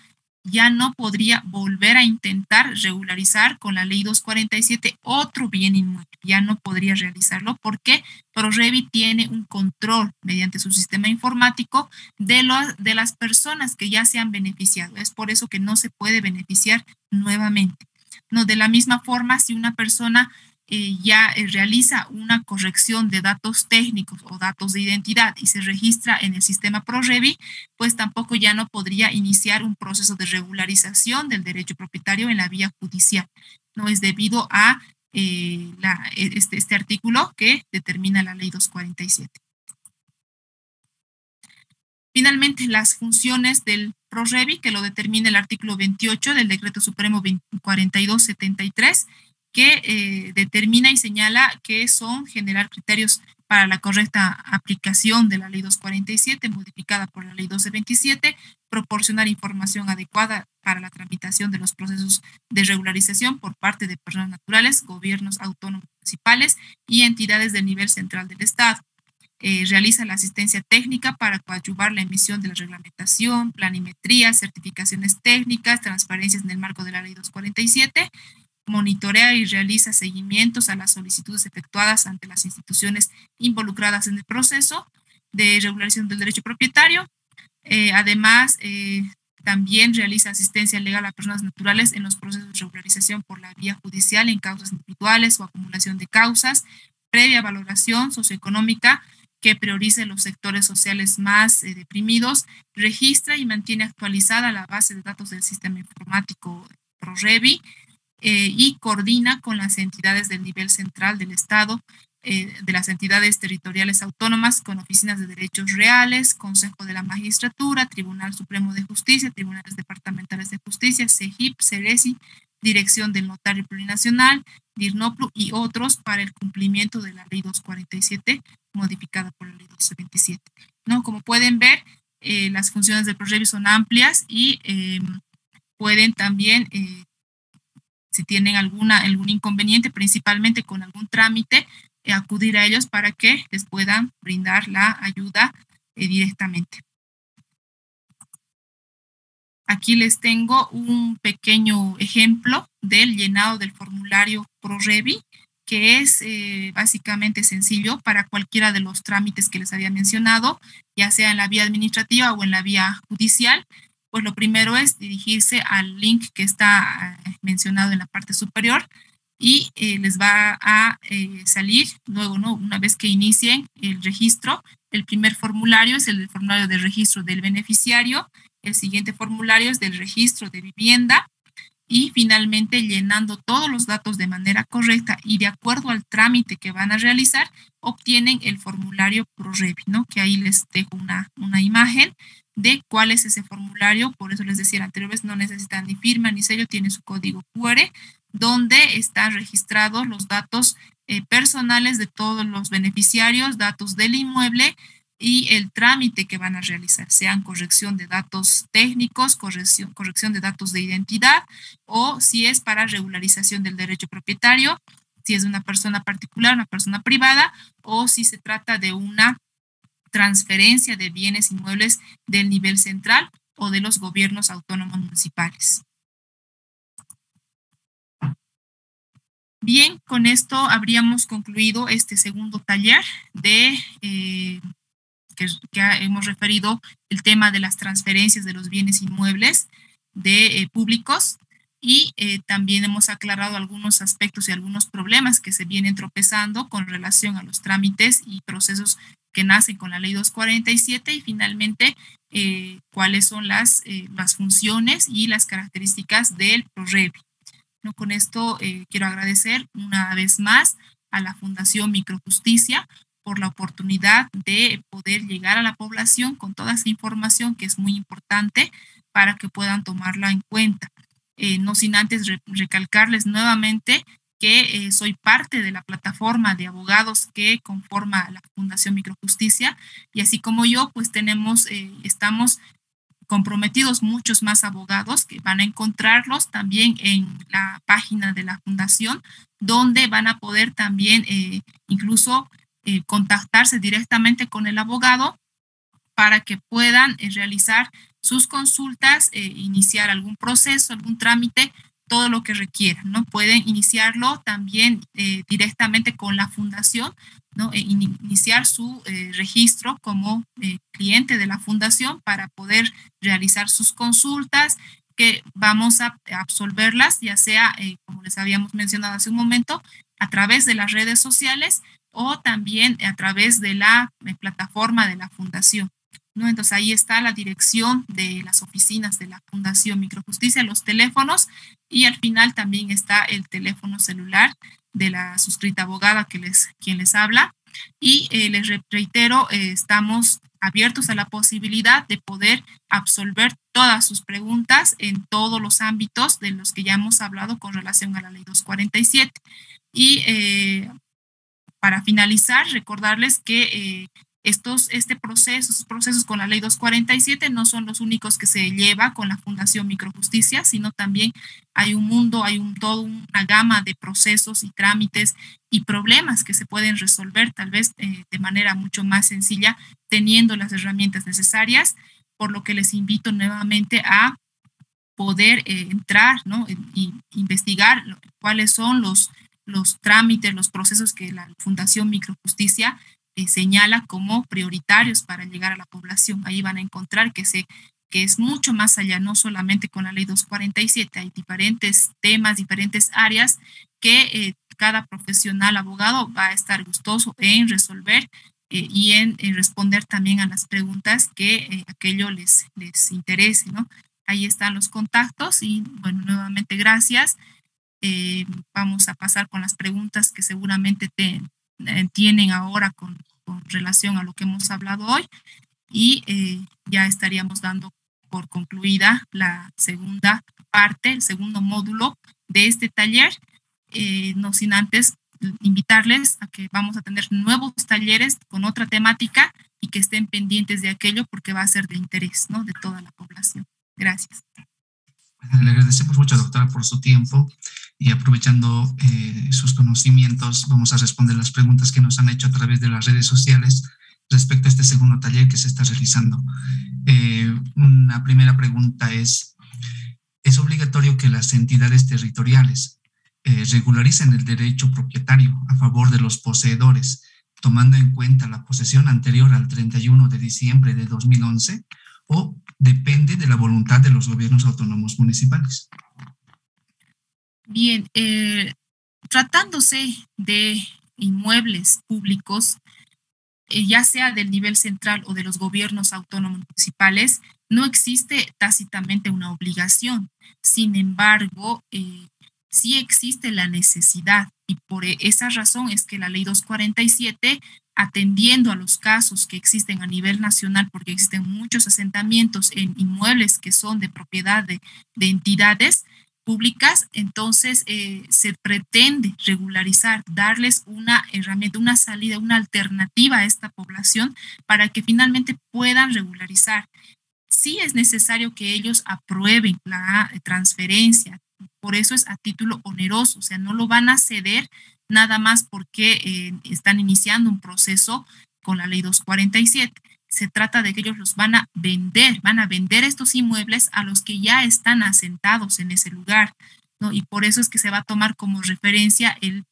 ya no podría volver a intentar regularizar con la Ley 247 otro bien inmueble, ya no podría realizarlo porque PROREVI tiene un control mediante su sistema informático de las personas que ya se han beneficiado. Es por eso que no se puede beneficiar nuevamente. No, de la misma forma, si una persona ya realiza una corrección de datos técnicos o datos de identidad y se registra en el sistema PROREVI, pues tampoco ya no podría iniciar un proceso de regularización del derecho propietario en la vía judicial. No es debido a este artículo que determina la Ley 247. Finalmente, las funciones del PROREVI, que lo determina el artículo 28 del Decreto Supremo 4273, que determina y señala que son generar criterios para la correcta aplicación de la Ley 247, modificada por la Ley 1227, proporcionar información adecuada para la tramitación de los procesos de regularización por parte de personas naturales, gobiernos autónomos municipales y entidades del nivel central del Estado. Realiza la asistencia técnica para coadyuvar la emisión de la reglamentación, planimetría, certificaciones técnicas, transparencias en el marco de la Ley 247, monitorea y realiza seguimientos a las solicitudes efectuadas ante las instituciones involucradas en el proceso de regularización del derecho propietario. Además, también realiza asistencia legal a personas naturales en los procesos de regularización por la vía judicial en causas individuales o acumulación de causas, previa valoración socioeconómica que priorice los sectores sociales más deprimidos, registra y mantiene actualizada la base de datos del sistema informático PROREVI, y coordina con las entidades del nivel central del Estado, de las entidades territoriales autónomas, con oficinas de derechos reales, Consejo de la Magistratura, Tribunal Supremo de Justicia, Tribunales Departamentales de Justicia, CEGIP, CERESI, Dirección del Notario Plurinacional, DIRNOPLU y otros para el cumplimiento de la Ley 247, modificada por la Ley 227. ¿No? Como pueden ver, las funciones del PROREVI son amplias y pueden también si tienen algún inconveniente, principalmente con algún trámite, acudir a ellos para que les puedan brindar la ayuda directamente. Aquí les tengo un pequeño ejemplo del llenado del formulario PROREVI, que es básicamente sencillo para cualquiera de los trámites que les había mencionado, ya sea en la vía administrativa o en la vía judicial. Pues lo primero es dirigirse al link que está mencionado en la parte superior. y les va a salir luego, ¿no? Una vez que inicien el registro, el primer formulario es el formulario de registro del beneficiario, el siguiente formulario es del registro de vivienda, y finalmente llenando todos los datos de manera correcta y de acuerdo al trámite que van a realizar, obtienen el formulario ProRevi, ¿no? Que ahí les dejo una imagen de cuál es ese formulario. Por eso les decía anteriormente, no necesitan ni firma ni sello, tiene su código QR, donde están registrados los datos personales de todos los beneficiarios, datos del inmueble y el trámite que van a realizar, sean corrección de datos técnicos, corrección de datos de identidad, o si es para regularización del derecho propietario, si es una persona particular, una persona privada, o si se trata de una transferencia de bienes inmuebles del nivel central o de los gobiernos autónomos municipales. Bien, con esto habríamos concluido este segundo taller de que hemos referido el tema de las transferencias de los bienes inmuebles de públicos, y también hemos aclarado algunos aspectos y algunos problemas que se vienen tropezando con relación a los trámites y procesos que nacen con la ley 247, y finalmente cuáles son las funciones y las características del ProRevi. ¿No? Con esto quiero agradecer una vez más a la Fundación Microjusticia por la oportunidad de poder llegar a la población con toda esa información que es muy importante para que puedan tomarla en cuenta. No sin antes recalcarles nuevamente que soy parte de la plataforma de abogados que conforma la Fundación Microjusticia, y así como yo, pues estamos comprometidos muchos más abogados que van a encontrarlos también en la página de la fundación, donde van a poder también incluso contactarse directamente con el abogado para que puedan realizar sus consultas, iniciar algún proceso, algún trámite, todo lo que requieran, ¿no? Pueden iniciarlo también directamente con la fundación, ¿no? Iniciar su registro como cliente de la fundación para poder realizar sus consultas, que vamos a absolverlas, ya sea, como les habíamos mencionado hace un momento, a través de las redes sociales o también a través de la plataforma de la fundación, ¿no? Entonces ahí está la dirección de las oficinas de la Fundación Microjusticia, los teléfonos, y al final también está el teléfono celular de la suscrita abogada quien les habla. Y les reitero, estamos abiertos a la posibilidad de poder absolver todas sus preguntas en todos los ámbitos de los que ya hemos hablado con relación a la ley 247. Y para finalizar, recordarles que estos procesos con la ley 247 no son los únicos que se lleva con la Fundación Microjusticia, sino también hay un mundo, toda una gama de procesos y trámites y problemas que se pueden resolver tal vez de manera mucho más sencilla, teniendo las herramientas necesarias, por lo que les invito nuevamente a poder entrar, ¿no? Y investigar cuáles son los trámites, los procesos que la Fundación Microjusticia señala como prioritarios para llegar a la población. Ahí van a encontrar que es mucho más allá, no solamente con la ley 247, hay diferentes temas, diferentes áreas que cada profesional abogado va a estar gustoso en resolver y en responder también a las preguntas que aquello les interese, ¿no? Ahí están los contactos y, bueno, nuevamente gracias. Vamos a pasar con las preguntas que seguramente tienen ahora con relación a lo que hemos hablado hoy, y ya estaríamos dando por concluida la segunda parte, el segundo módulo de este taller, no sin antes invitarles a que vamos a tener nuevos talleres con otra temática y que estén pendientes de aquello porque va a ser de interés, ¿no? De toda la población. Gracias. Le agradecemos mucho, doctora, por su tiempo, y aprovechando sus conocimientos, vamos a responder las preguntas que nos han hecho a través de las redes sociales respecto a este segundo taller que se está realizando. Una primera pregunta ¿es obligatorio que las entidades territoriales regularicen el derecho propietario a favor de los poseedores, tomando en cuenta la posesión anterior al 31 de diciembre de 2011, o depende de la voluntad de los gobiernos autónomos municipales? Bien, tratándose de inmuebles públicos, ya sea del nivel central o de los gobiernos autónomos municipales, no existe tácitamente una obligación. Sin embargo, sí existe la necesidad y por esa razón es que la ley 247, atendiendo a los casos que existen a nivel nacional, porque existen muchos asentamientos en inmuebles que son de propiedad de entidades públicas, entonces se pretende regularizar, darles una herramienta, una salida, una alternativa a esta población para que finalmente puedan regularizar. Sí es necesario que ellos aprueben la transferencia, por eso es a título oneroso, o sea, no lo van a ceder nada más porque están iniciando un proceso con la ley 247. Se trata de que ellos los van a vender estos inmuebles a los que ya están asentados en ese lugar, ¿no? Y por eso es que se va a tomar como referencia el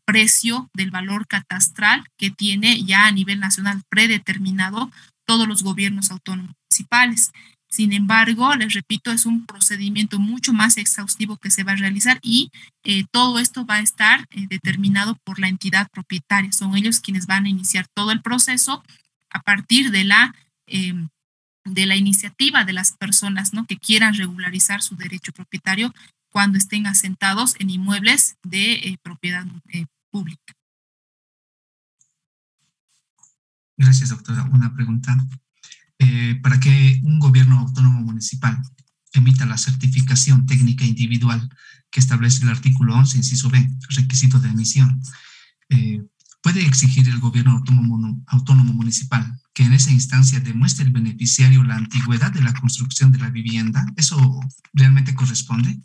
precio del valor catastral que tiene ya a nivel nacional predeterminado todos los gobiernos autónomos municipales. Sin embargo, les repito, es un procedimiento mucho más exhaustivo que se va a realizar y todo esto va a estar determinado por la entidad propietaria. Son ellos quienes van a iniciar todo el proceso a partir de la iniciativa de las personas, ¿no?, que quieran regularizar su derecho propietario cuando estén asentados en inmuebles de propiedad pública. Gracias, doctora. Una pregunta. Para que un gobierno autónomo municipal emita la certificación técnica individual que establece el artículo 11, inciso B, requisito de emisión, ¿puede exigir el gobierno autónomo municipal que en esa instancia demuestre el beneficiario la antigüedad de la construcción de la vivienda? ¿Eso realmente corresponde?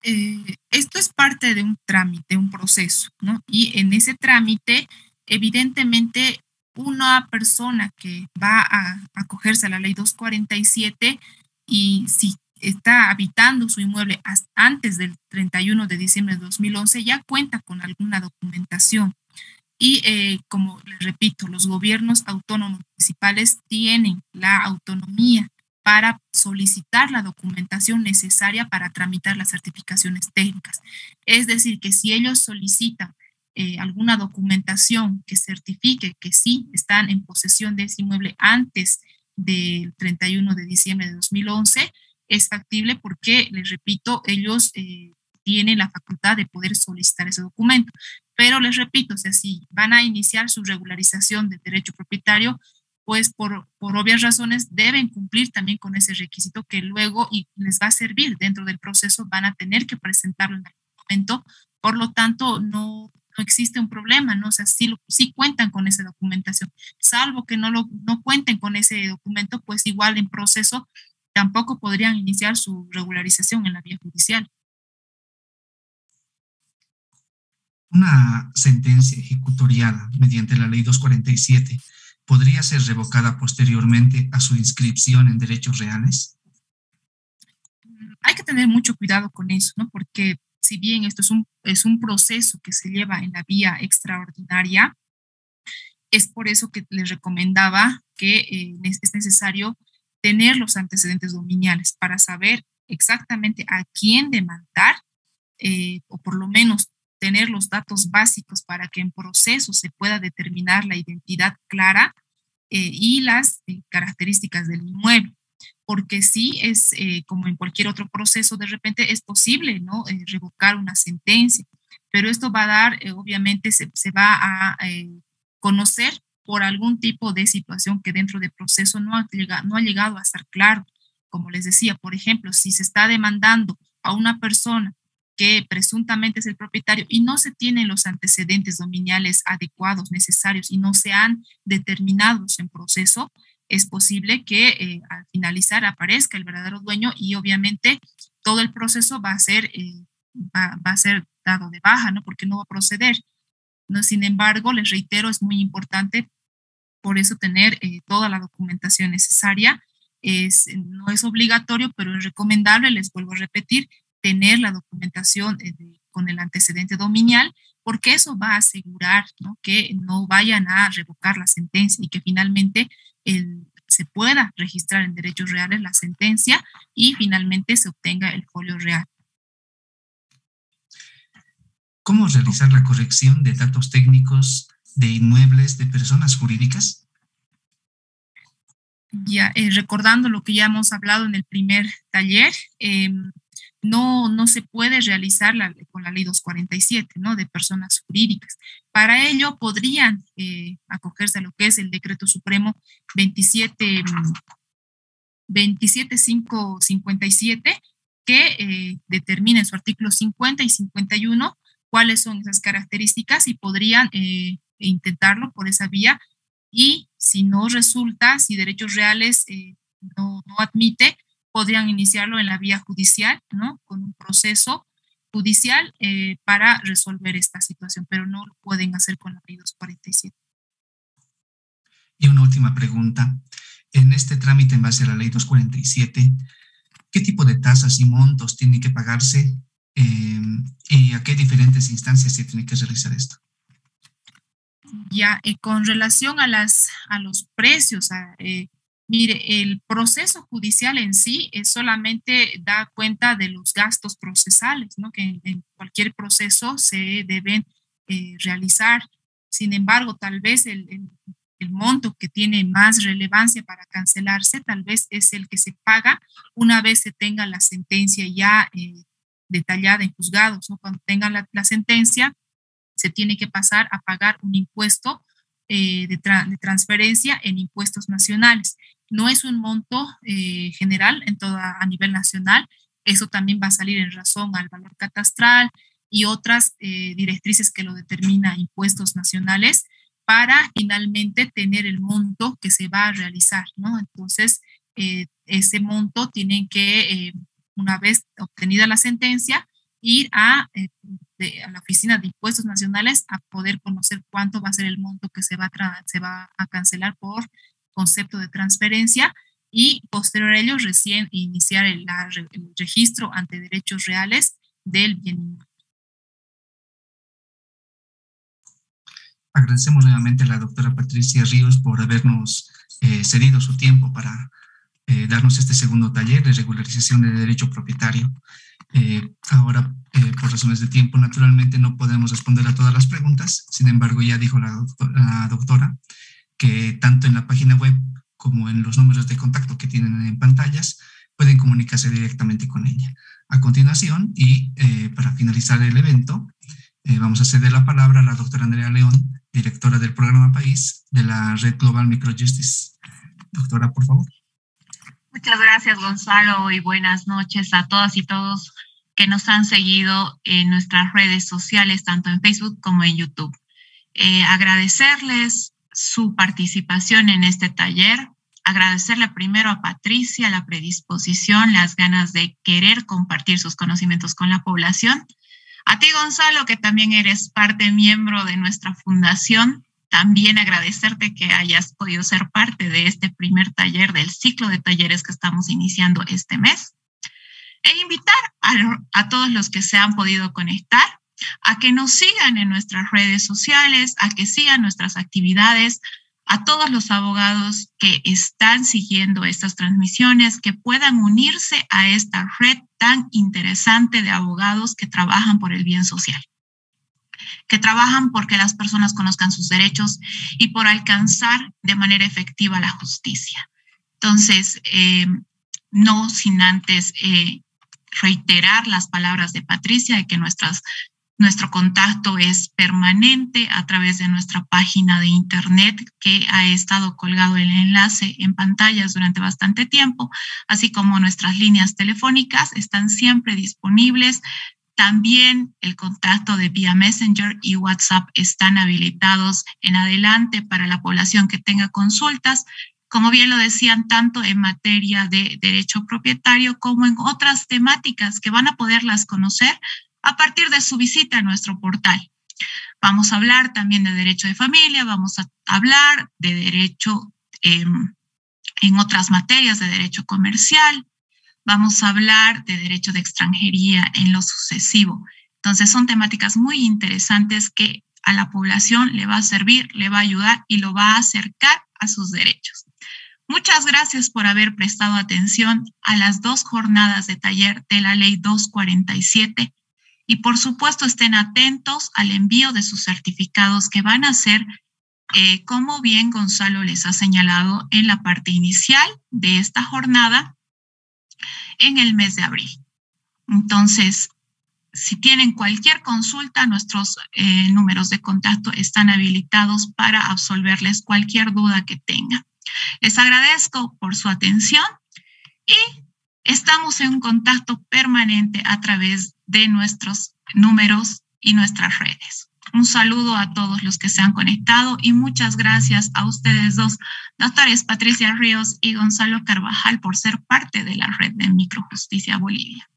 Esto es parte de un trámite, un proceso, ¿no? Y en ese trámite, evidentemente, una persona que va a acogerse a la ley 247 y si está habitando su inmueble antes del 31 de diciembre de 2011 ya cuenta con alguna documentación. Y como les repito, los gobiernos autónomos municipales tienen la autonomía para solicitar la documentación necesaria para tramitar las certificaciones técnicas. Es decir, que si ellos solicitan alguna documentación que certifique que sí están en posesión de ese inmueble antes del 31 de diciembre de 2011, es factible porque, les repito, ellos tienen la facultad de poder solicitar ese documento. Pero les repito, o sea, si van a iniciar su regularización de derecho propietario, pues por obvias razones deben cumplir también con ese requisito que luego y les va a servir dentro del proceso, van a tener que presentarlo en algún momento. Por lo tanto, no existe un problema, ¿no? O sea, sí cuentan con esa documentación, salvo que no cuenten con ese documento, pues igual en proceso tampoco podrían iniciar su regularización en la vía judicial. Una sentencia ejecutoriada mediante la ley 247 podría ser revocada posteriormente a su inscripción en derechos reales. Hay que tener mucho cuidado con eso, ¿no? Porque si bien esto es un proceso que se lleva en la vía extraordinaria, es por eso que les recomendaba que es necesario tener los antecedentes dominiales para saber exactamente a quién demandar, o por lo menos tener los datos básicos para que en proceso se pueda determinar la identidad clara y las características del inmueble. Porque sí es como en cualquier otro proceso, de repente es posible, ¿no?, revocar una sentencia, pero esto va a dar, obviamente se va a conocer por algún tipo de situación que dentro del proceso no ha llegado a estar claro. Como les decía, por ejemplo, si se está demandando a una persona que presuntamente es el propietario y no se tienen los antecedentes dominiales adecuados, necesarios y no se han determinado en proceso, es posible que al finalizar aparezca el verdadero dueño y obviamente todo el proceso va a ser dado de baja, ¿no?, porque no va a proceder, ¿no? Sin embargo, les reitero, es muy importante por eso tener toda la documentación necesaria. No es obligatorio, pero es recomendable, les vuelvo a repetir, tener la documentación con el antecedente dominial, porque eso va a asegurar, ¿no?, que no vayan a revocar la sentencia y que finalmente se pueda registrar en derechos reales la sentencia y finalmente se obtenga el folio real. ¿Cómo realizar la corrección de datos técnicos de inmuebles de personas jurídicas? Ya, recordando lo que ya hemos hablado en el primer taller, no se puede realizar con la ley 247, ¿no? De personas jurídicas. Para ello podrían acogerse a lo que es el decreto supremo 27557, que determina en su artículo 50 y 51 cuáles son esas características, y podrían intentarlo por esa vía. Y si no resulta, si derechos reales no admite, podrían iniciarlo en la vía judicial, ¿no? Con un proceso judicial para resolver esta situación, pero no lo pueden hacer con la ley 247. Y una última pregunta. En este trámite en base a la ley 247, ¿qué tipo de tasas y montos tienen que pagarse y a qué diferentes instancias se tiene que realizar esto? Ya, con relación a los precios, mire, el proceso judicial en sí solamente da cuenta de los gastos procesales, ¿no? Que en cualquier proceso se deben realizar. Sin embargo, tal vez el monto que tiene más relevancia para cancelarse, tal vez es el que se paga una vez se tenga la sentencia ya detallada en juzgados, ¿no? Cuando tengan la sentencia, se tiene que pasar a pagar un impuesto de transferencia en impuestos nacionales. No es un monto general a nivel nacional. Eso también va a salir en razón al valor catastral y otras directrices que lo determina impuestos nacionales, para finalmente tener el monto que se va a realizar, ¿no? Entonces, ese monto tienen que, una vez obtenida la sentencia, ir a la Oficina de Impuestos Nacionales a poder conocer cuánto va a ser el monto que se va a cancelar por concepto de transferencia, y posterior a ello recién iniciar el registro ante derechos reales del bien inmueble. Agradecemos nuevamente a la doctora Patricia Ríos por habernos cedido su tiempo para darnos este segundo taller de regularización de derecho propietario. Ahora, por razones de tiempo, naturalmente no podemos responder a todas las preguntas. Sin embargo, ya dijo la doctora que tanto en la página web como en los números de contacto que tienen en pantallas pueden comunicarse directamente con ella. A continuación, y para finalizar el evento, vamos a ceder la palabra a la doctora Andrea León, directora del programa País de la Red Global Microjustice. Doctora, por favor. Muchas gracias, Gonzalo, y buenas noches a todas y todos que nos han seguido en nuestras redes sociales, tanto en Facebook como en YouTube. Agradecerles su participación en este taller, agradecerle primero a Patricia la predisposición, las ganas de querer compartir sus conocimientos con la población. A ti, Gonzalo, que también eres miembro de nuestra fundación, también agradecerte que hayas podido ser parte de este primer taller del ciclo de talleres que estamos iniciando este mes. E invitar a todos los que se han podido conectar a que nos sigan en nuestras redes sociales, a que sigan nuestras actividades, a todos los abogados que están siguiendo estas transmisiones, que puedan unirse a esta red tan interesante de abogados que trabajan por el bien social, que trabajan porque las personas conozcan sus derechos y por alcanzar de manera efectiva la justicia. Entonces, no sin antes reiterar las palabras de Patricia de que nuestro contacto es permanente a través de nuestra página de internet, que ha estado colgado el enlace en pantallas durante bastante tiempo, así como nuestras líneas telefónicas están siempre disponibles. También el contacto de vía Messenger y WhatsApp están habilitados en adelante para la población que tenga consultas, como bien lo decían, tanto en materia de derecho propietario como en otras temáticas que van a poderlas conocer a partir de su visita a nuestro portal. Vamos a hablar también de derecho de familia, vamos a hablar de derecho en otras materias de derecho comercial, vamos a hablar de derecho de extranjería en lo sucesivo. Entonces son temáticas muy interesantes que a la población le va a servir, le va a ayudar y lo va a acercar a sus derechos. Muchas gracias por haber prestado atención a las 2 jornadas de taller de la Ley 247 Y por supuesto estén atentos al envío de sus certificados que van a ser, como bien Gonzalo les ha señalado en la parte inicial de esta jornada, en el mes de abril. Entonces, si tienen cualquier consulta, nuestros números de contacto están habilitados para absolverles cualquier duda que tengan. Les agradezco por su atención y estamos en un contacto permanente a través de nuestros números y nuestras redes. Un saludo a todos los que se han conectado y muchas gracias a ustedes dos, doctores Patricia Ríos y Gonzalo Carvajal, por ser parte de la red de Microjusticia Bolivia.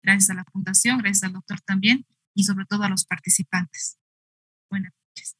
Gracias a la Fundación, gracias al doctor también y sobre todo a los participantes. Buenas noches.